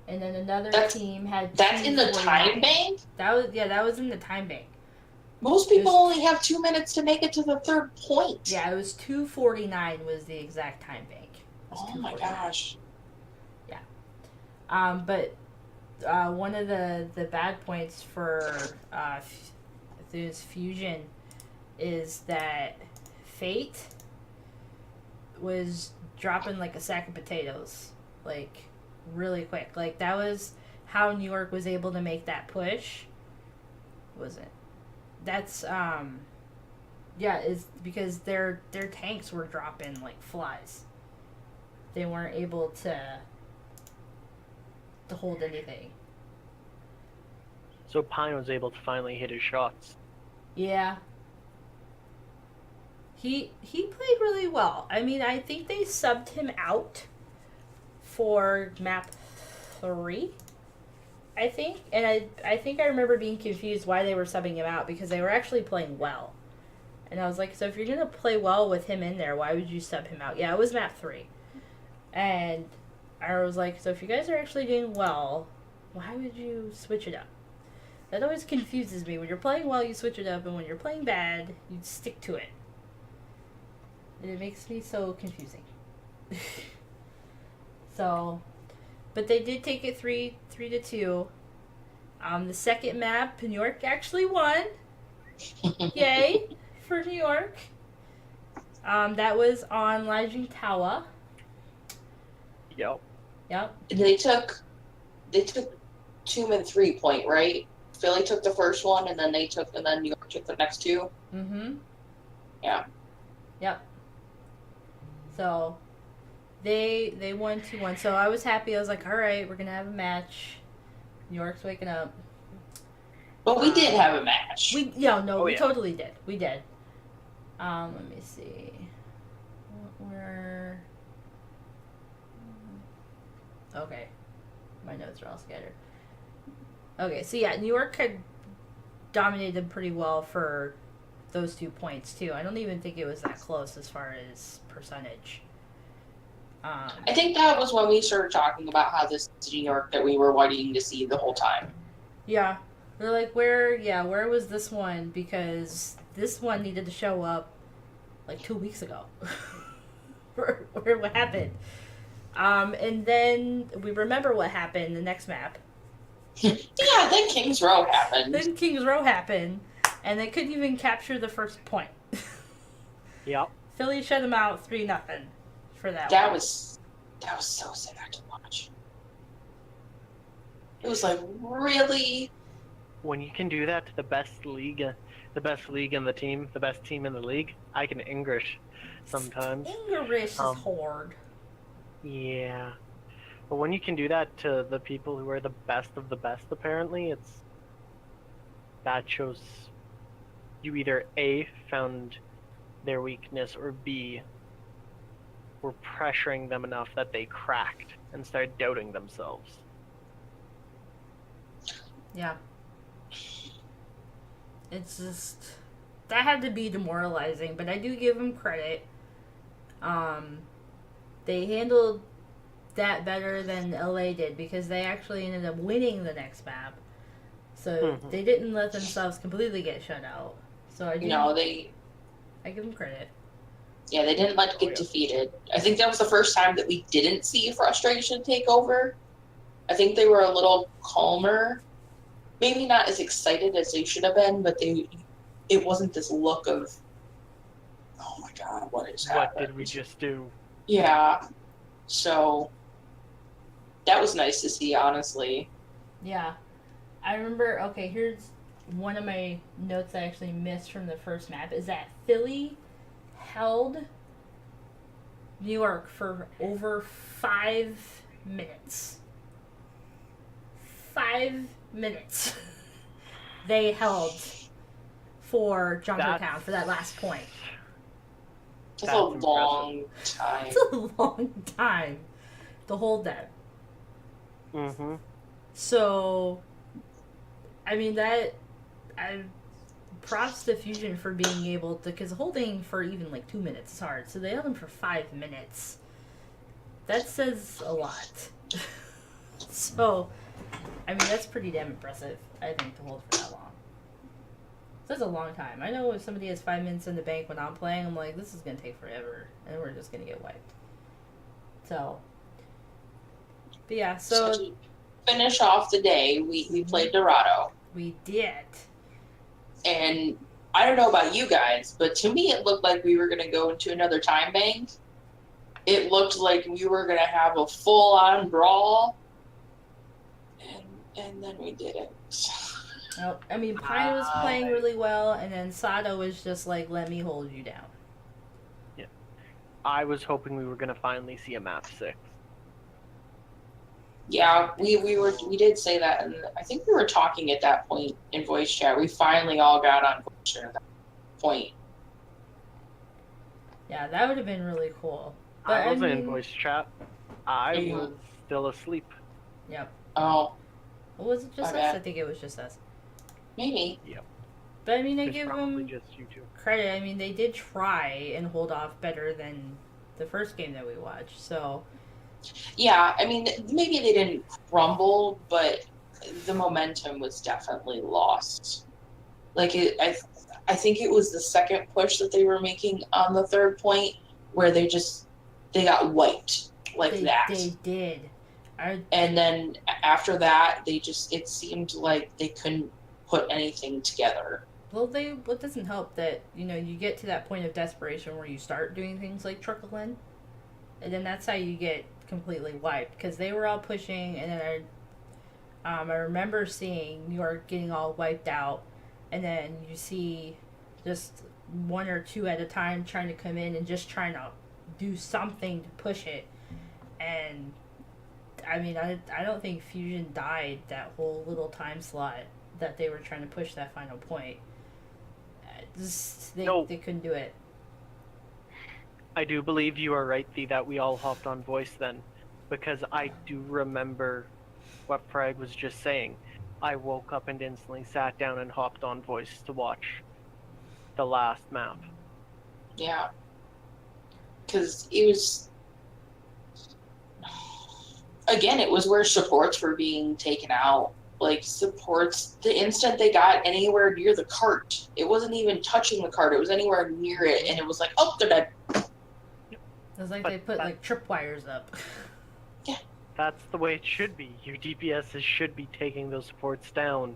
then another team had. That's in the time bank. That was in the time bank. Most people only have 2 minutes to make it to the third point. Yeah, it was 2:49 was the exact time bank. Oh my gosh. Yeah. But one of the bad points for this Fusion is that Fate was dropping like a sack of potatoes, like really quick. Like that was how New York was able to make that push. Was it? That's is because their tanks were dropping like flies. They weren't able to hold anything. So Pine was able to finally hit his shots. Yeah. He played really well. I mean, I think they subbed him out for map 3. I think, and I think I remember being confused why they were subbing him out, because they were actually playing well. And I was like, so if you're going to play well with him in there, why would you sub him out? Yeah, it was map 3. And I was like, so if you guys are actually doing well, why would you switch it up? That always confuses me. When you're playing well, you switch it up, and when you're playing bad, you stick to it. And it makes me so confusing. So... But they did take it 3-2. The second map, New York actually won. Yay for New York. That was on Lajing Tawa. Yep. They took 2 and 3 point, right? Philly took the first one, and then New York took the next 2. Mm-hmm. Yeah. Yep. So they won 2-1. So I was happy. I was like, all right, we're gonna have a match. New York's waking up. But we did have a match. We totally did. We did. Let me see. Okay. My notes are all scattered. Okay, so yeah, New York had dominated pretty well for those 2 points, too. I don't even think it was that close as far as percentage. I think that was when we started talking about how this is New York that we were wanting to see the whole time. Yeah. They're like, where was this one? Because this one needed to show up like 2 weeks ago. What happened? And then we remember what happened the next map. Yeah, then Kings Row happened. And they couldn't even capture the first point. Yep. Philly shut them out 3-0 for that. That was so sad to watch. It was like, really? When you can do that to the best league in the team, the best team in the league, I can English sometimes. English is hard. Yeah. But when you can do that to the people who are the best of the best, apparently, that shows you either A, found their weakness, or B, were pressuring them enough that they cracked and started doubting themselves. Yeah. It's just... That had to be demoralizing, but I do give them credit. They handled that better than LA did, because they actually ended up winning the next map. So they didn't let themselves completely get shut out. So I give them credit. Yeah, they didn't get defeated. I think that was the first time that we didn't see frustration take over. I think they were a little calmer. Maybe not as excited as they should have been, but it wasn't this look of, oh my god, what is happening? What did we just do? Yeah. So, that was nice to see, honestly. Yeah. I remember, okay, here's one of my notes I actually missed from the first map, is that Philly held New York for over 5 minutes. 5 minutes. They held for Junkertown for that last point. It's a long time. It's a long time to hold that. Mm-hmm. So, I mean, props to Fusion for being able to, because holding for even like 2 minutes is hard. So they held them for 5 minutes. That says a lot. So, I mean, that's pretty damn impressive, I think, to hold for that long. That's a long time. I know if somebody has 5 minutes in the bank when I'm playing, I'm like, this is going to take forever, and we're just going to get wiped. So, but yeah, so to finish off the day, we played Dorado. We did. And I don't know about you guys, but to me it looked like we were going to go into another time bank. It looked like we were going to have a full-on brawl. And then we didn't. Oh, I mean, Pine was playing really well, and then Sato was just like, let me hold you down. Yeah. I was hoping we were going to finally see a map 6. Yeah, we did say that, and I think we were talking at that point in voice chat. We finally all got on voice chat at that point. Yeah, that would have been really cool. But I wasn't in voice chat. I was still asleep. Yep. Oh. Was it just us? I think it was just us. Maybe. Yep. But I mean, I give them just you two. credit. I mean, they did try and hold off better than the first game that we watched. So. Yeah, I mean, maybe they didn't crumble, but the momentum was definitely lost. Like, I think it was the second push that they were making on the third point where they got wiped that. They did. And then after that, it seemed like they couldn't put anything together. Well, what doesn't help that, you get to that point of desperation where you start doing things like trickle in, and then that's how you get completely wiped, because they were all pushing, and then I remember seeing New York getting all wiped out, and then you see just 1 or 2 at a time trying to come in and just trying to do something to push it, and I mean, I don't think Fusion died that whole little time slot that they were trying to push that final point. They couldn't do it. I do believe you are right, Thee, that we all hopped on voice then. because I do remember what Frag was just saying. I woke up and instantly sat down and hopped on voice to watch the last map. Yeah. Because it was... Again, it was where supports were being taken out. Like, supports, the instant they got anywhere near the cart, it wasn't even touching the cart, it was anywhere near it, and it was like, oh, they're dead. It was like they put, like, tripwires up. Yeah. That's the way it should be. Your DPSs should be taking those supports down.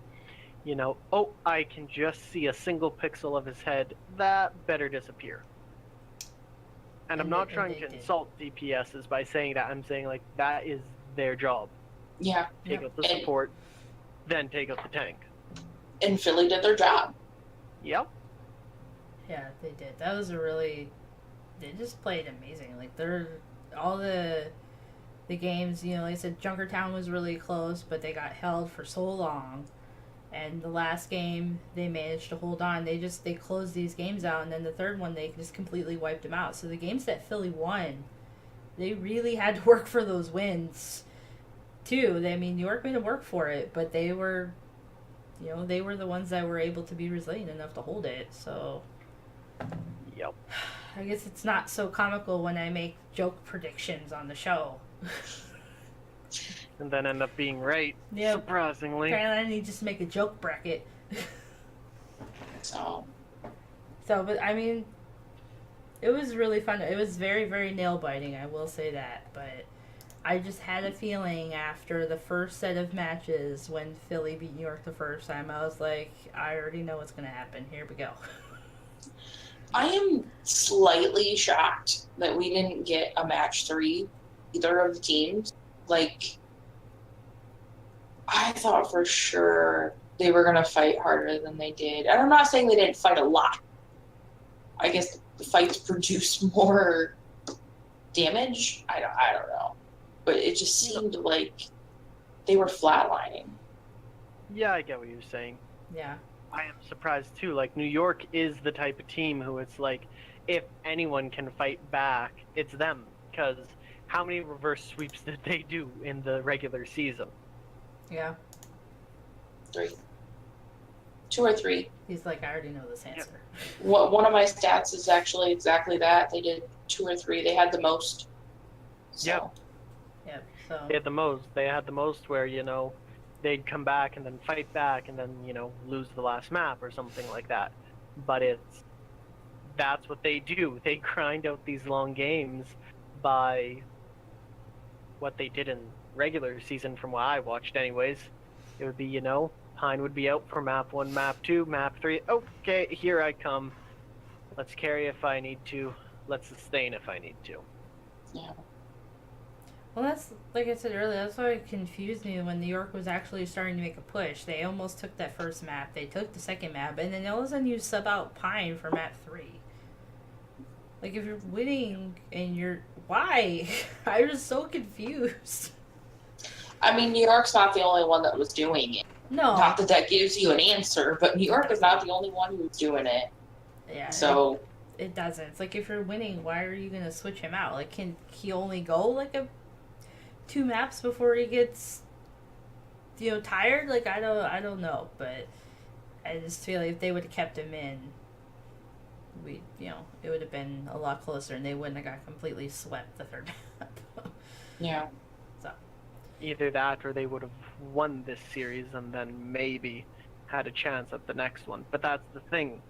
You know, oh, I can just see a single pixel of his head. That better disappear. And I'm not trying to insult DPSs by saying that. I'm saying, like, that is their job. Yeah. Take out the support, then take out the tank. And Philly did their job. Yep. Yeah, they did. That was a really... They just played amazing. Like, they're... All the games, you know, like I said, Junkertown was really close, but they got held for so long. And the last game, they managed to hold on. They closed these games out, and then the third one, they just completely wiped them out. So the games that Philly won, they really had to work for those wins, too. I mean, New York made them work for it, but they were, you know, they were the ones that were able to be resilient enough to hold it. So, yep. I guess it's not so comical when I make joke predictions on the show. And then end up being right, surprisingly. Apparently I need to just make a joke bracket. So, but I mean, it was really fun. It was very, very nail-biting, I will say that. But I just had a feeling after the first set of matches when Philly beat New York the first time, I was like, I already know what's going to happen. Here we go. I am slightly shocked that we didn't get a match 3, either of the teams. Like, I thought for sure they were going to fight harder than they did. And I'm not saying they didn't fight a lot. I guess the fights produced more damage. I don't know. But it just seemed like they were flatlining. Yeah, I get what you're saying. Yeah. I am surprised too. Like, New York is the type of team who it's like, if anyone can fight back, it's them. Because how many reverse sweeps did they do in the regular season? Yeah. 3. 2 or 3. He's like, I already know this answer. Yep. One of my stats is actually exactly that. They did 2 or 3. They had the most. So. Yep. So. They had the most. They had the most where, you know, they'd come back and then fight back and then, you know, lose the last map or something like that. But that's what they do. They grind out these long games by what they did in regular season from what I watched anyways. It would be, you know, Pine would be out for map 1, map 2, map 3. Okay, here I come. Let's carry if I need to. Let's sustain if I need to. Yeah. Well, that's, like I said earlier, that's why it confused me when New York was actually starting to make a push. They almost took that first map, they took the second map, and then all of a sudden you sub out Pine for map 3. Like, if you're winning and you're... Why? I was so confused. I mean, New York's not the only one that was doing it. No. Not that gives you an answer, but New York is not the only one who's doing it. Yeah. So... It doesn't. It's like, if you're winning, why are you going to switch him out? Like, can he only go, like, 2 maps before he gets, you know, tired? Like, I don't know, but I just feel like if they would have kept him in, it would have been a lot closer, and they wouldn't have got completely swept the third map. Yeah. So either that, or they would have won this series and then maybe had a chance at the next one. But that's the thing.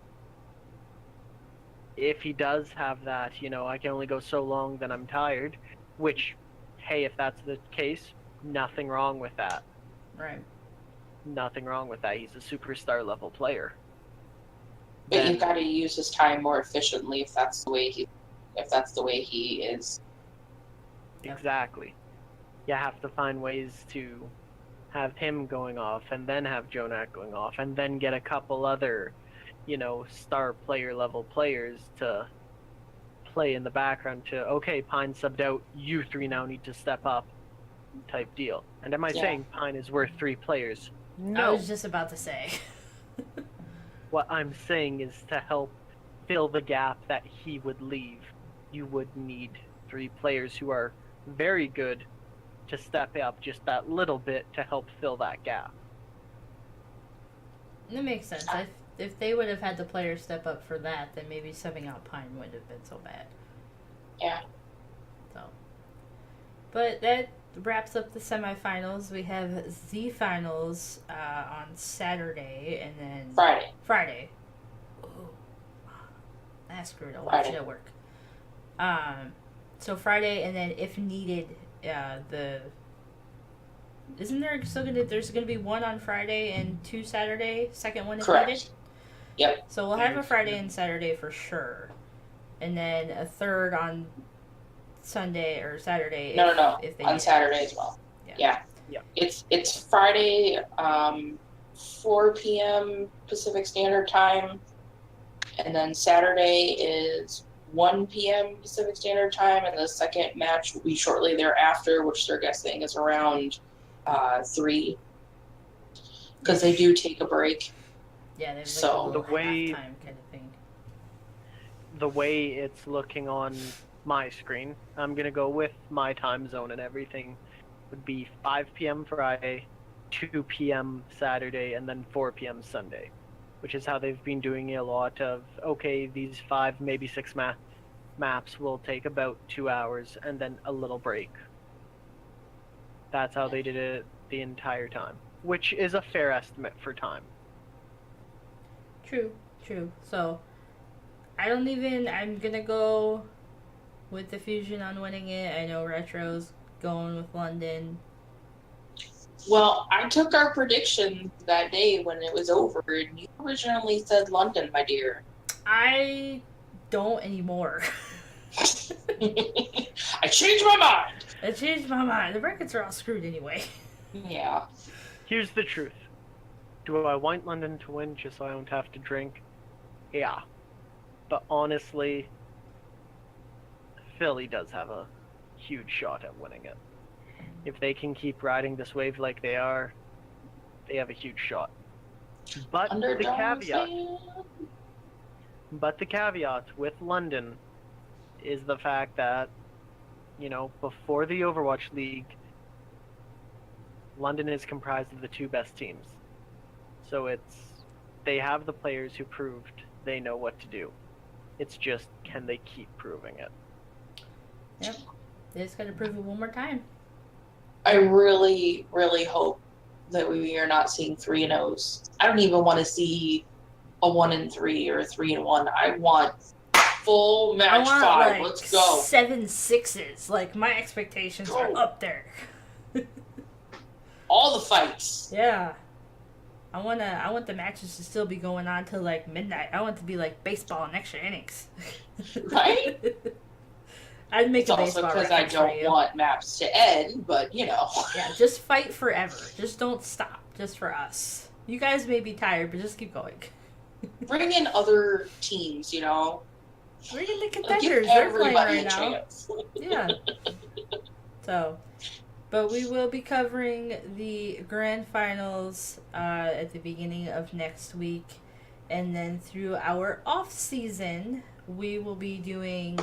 If he does have that, you know, I can only go so long, then I'm tired, which, hey, if that's the case, nothing wrong with that. Right. Nothing wrong with that. He's a superstar level player. But you've got to use his time more efficiently if that's the way he is. Exactly. You have to find ways to have him going off, and then have Jonak going off, and then get a couple other, you know, star player level players to play in the background to, okay, Pine subbed out, you 3 now need to step up type deal. And am I saying Pine is worth 3 players? No. I was just about to say. What I'm saying is, to help fill the gap that he would leave, you would need 3 players who are very good to step up just that little bit to help fill that gap. That makes sense. If they would have had the players step up for that, then maybe subbing out Pine wouldn't have been so bad. Yeah. So, but that wraps up the semifinals. We have the finals on Saturday and then Friday. Ooh. I screwed. I'll watch it at work. So Friday, and then if needed, there's gonna be one on Friday and 2 Saturday. Second one is needed. Yep. So we'll have a Friday and Saturday for sure, and then a third on Sunday or Saturday. If they on Saturday as well. Yeah. It's Friday, 4 p.m. Pacific Standard Time, and then Saturday is 1 p.m. Pacific Standard Time, and the second match will be shortly thereafter, which they're guessing is around 3, because they do take a break. Yeah, there's so the way halftime kind of thing. The way it's looking on my screen, I'm gonna go with my time zone and everything. Would be 5 p.m. Friday, 2 p.m. Saturday, and then 4 p.m. Sunday, which is how they've been doing a lot of. Okay, these 5, maybe 6 maps will take about 2 hours, and then a little break. That's how they did it the entire time, which is a fair estimate for time. True. So, I'm gonna go with the Fusion on winning it. I know Retro's going with London. Well, I took our prediction that day when it was over, and you originally said London, my dear. I don't anymore. I changed my mind. The brackets are all screwed anyway. Yeah. Here's the truth. Do I want London to win just so I don't have to drink? Yeah. But honestly, Philly does have a huge shot at winning it. If they can keep riding this wave like they are, they have a huge shot. But the caveat with London is the fact that, before the Overwatch League, London is comprised of the 2 best teams. So they have the players who proved they know what to do. It's just, can they keep proving it? Yep. They just got to prove it one more time. I really, really hope that we are not seeing 3-0s. I don't even want to see a 1-3 or a 3-1. I want full match 5. Let's go. 7-6s. Like, my expectations are up there. All the fights. Yeah. I want the matches to still be going on till like midnight. I want it to be like baseball in extra innings. Right? I'd make a baseball reference for you. It's also because I don't want maps to end, but Yeah, just fight forever. Just don't stop. Just for us. You guys may be tired, but just keep going. Bring in other teams, Bring in the contenders. Give They're playing everybody right a now. chance. Yeah. So, but we will be covering the grand finals at the beginning of next week, and then through our off season, we will be doing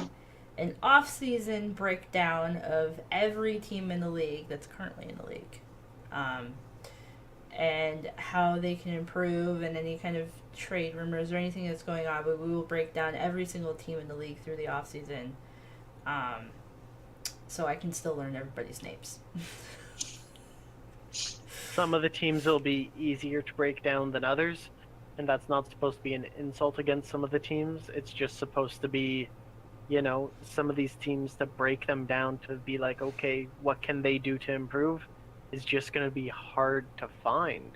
an off-season breakdown of every team in the league that's currently in the league, and how they can improve, and any kind of trade rumors or anything that's going on. But we will break down every single team in the league through the off-season, so I can still learn everybody's names. Some of the teams will be easier to break down than others, and that's not supposed to be an insult against some of the teams. It's just supposed to be, some of these teams, to break them down to be like, okay, what can they do to improve, is just going to be hard to find.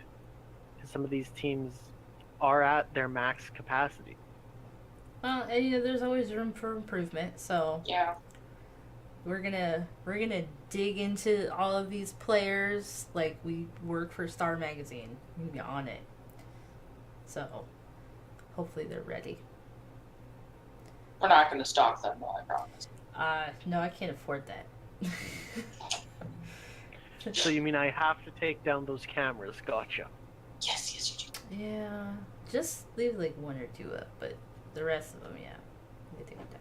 Because some of these teams are at their max capacity. Well, and there's always room for improvement, so yeah, we're gonna dig into all of these players like we work for Star Magazine. We're gonna be on it. So hopefully they're ready. We're not going to stalk them, though, I promise. No, I can't afford that. So you mean I have to take down those cameras? Gotcha. Yes, you do. Yeah, just leave like 1 or 2 up, but the rest of them, yeah, you take them down.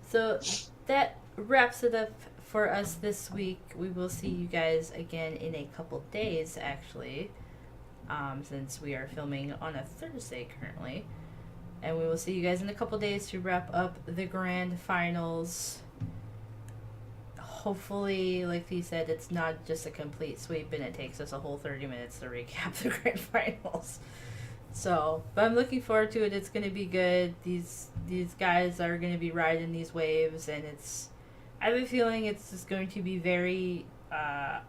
So that wraps it up for us this week. We will see you guys again in a couple days, actually, since we are filming on a Thursday currently. And we will see you guys in a couple days to wrap up the grand finals. Hopefully, like he said, it's not just a complete sweep and it takes us a whole 30 minutes to recap the grand finals. So, but I'm looking forward to it. It's going to be good. These guys are going to be riding these waves, and I have a feeling it's just going to be very, a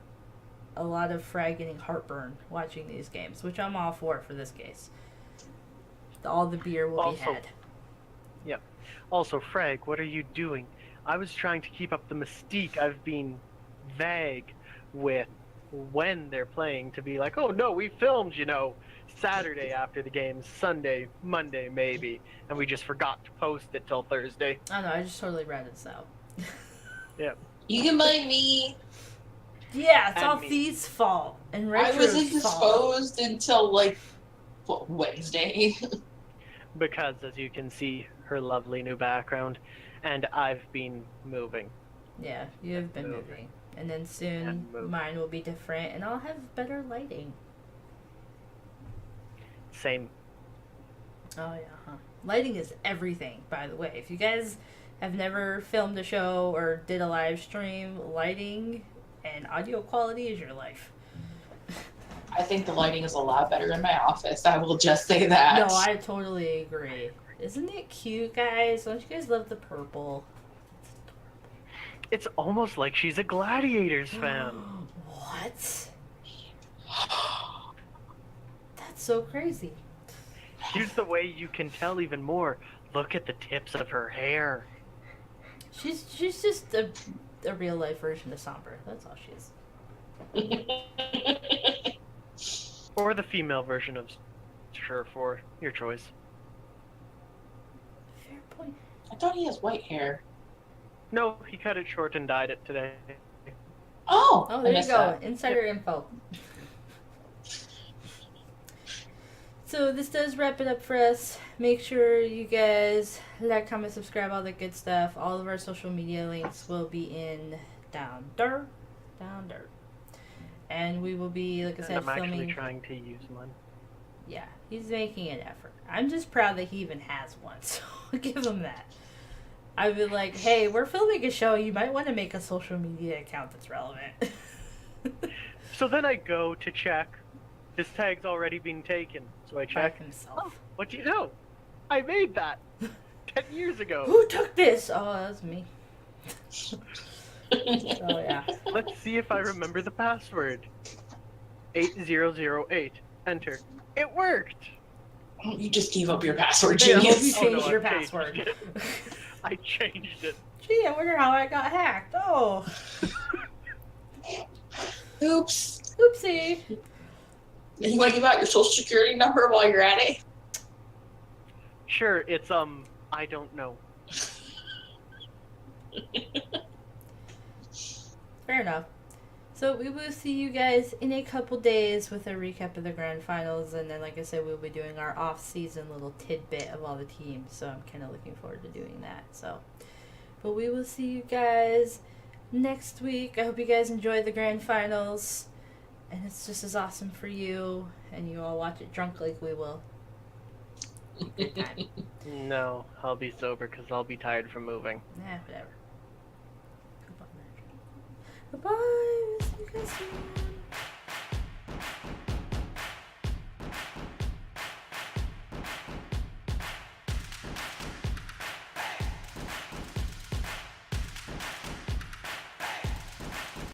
lot of fragging and heartburn watching these games, which I'm all for this case. All the beer will be had. Yep. Also, Frag, what are you doing? I was trying to keep up the mystique. I've been vague with when they're playing to be like, oh no, we filmed, Saturday after the game, Sunday, Monday maybe, and we just forgot to post it till Thursday. I know, I just totally read it, so. Yeah. You can blame me. Yeah, it's all Thee's fault. And Retro's I was indisposed until, Wednesday. Because, as you can see, her lovely new background, and I've been moving. Yeah, you have been moving. And then soon mine will be different, and I'll have better lighting. Same. Oh, yeah, huh. Lighting is everything, by the way. If you guys have never filmed a show or did a live stream, lighting and audio quality is your life. I think the lighting is a lot better in my office. I will just say that. No, I totally agree. Isn't it cute, guys? Don't you guys love the purple? It's almost like she's a Gladiators fan. What? That's so crazy. Here's the way you can tell even more. Look at the tips of her hair. She's just a real life version of Sombra. That's all she is. Or the female version of for your choice. Fair point. I thought he has white hair. No, he cut it short and dyed it today. Oh, there you go. Insider info. So this does wrap it up for us. Make sure you guys like, comment, subscribe, all that good stuff. All of our social media links will be in down there. And we will be, like I said, I'm filming. actually trying to use one. Yeah, he's making an effort. I'm just proud that he even has one, so I'll give him that. I'd be like, hey, we're filming a show. You might want to make a social media account that's relevant. So then I go to check. His tag's already been taken. So I check. By himself. Oh, what do you know? I made that 10 years ago. Who took this? Oh, that was me. Oh, yeah. Let's see if I remember the password. 8008. Enter. It worked! You just gave up your password, I hope you genius. changed your password. I changed it. Gee, I wonder how I got hacked. Oh. Oops. Oopsie. You want to give out your social security number while you're at it? Sure, it's, I don't know. Fair enough. So we will see you guys in a couple days with a recap of the grand finals, and then, like I said, we'll be doing our off-season little tidbit of all the teams. So I'm kind of looking forward to doing that. So, but we will see you guys next week. I hope you guys enjoyed the grand finals, and it's just as awesome for you, and you all watch it drunk like we will. Good time. No, I'll be sober because I'll be tired from moving. Nah, whatever. Goodbye. See you guys soon.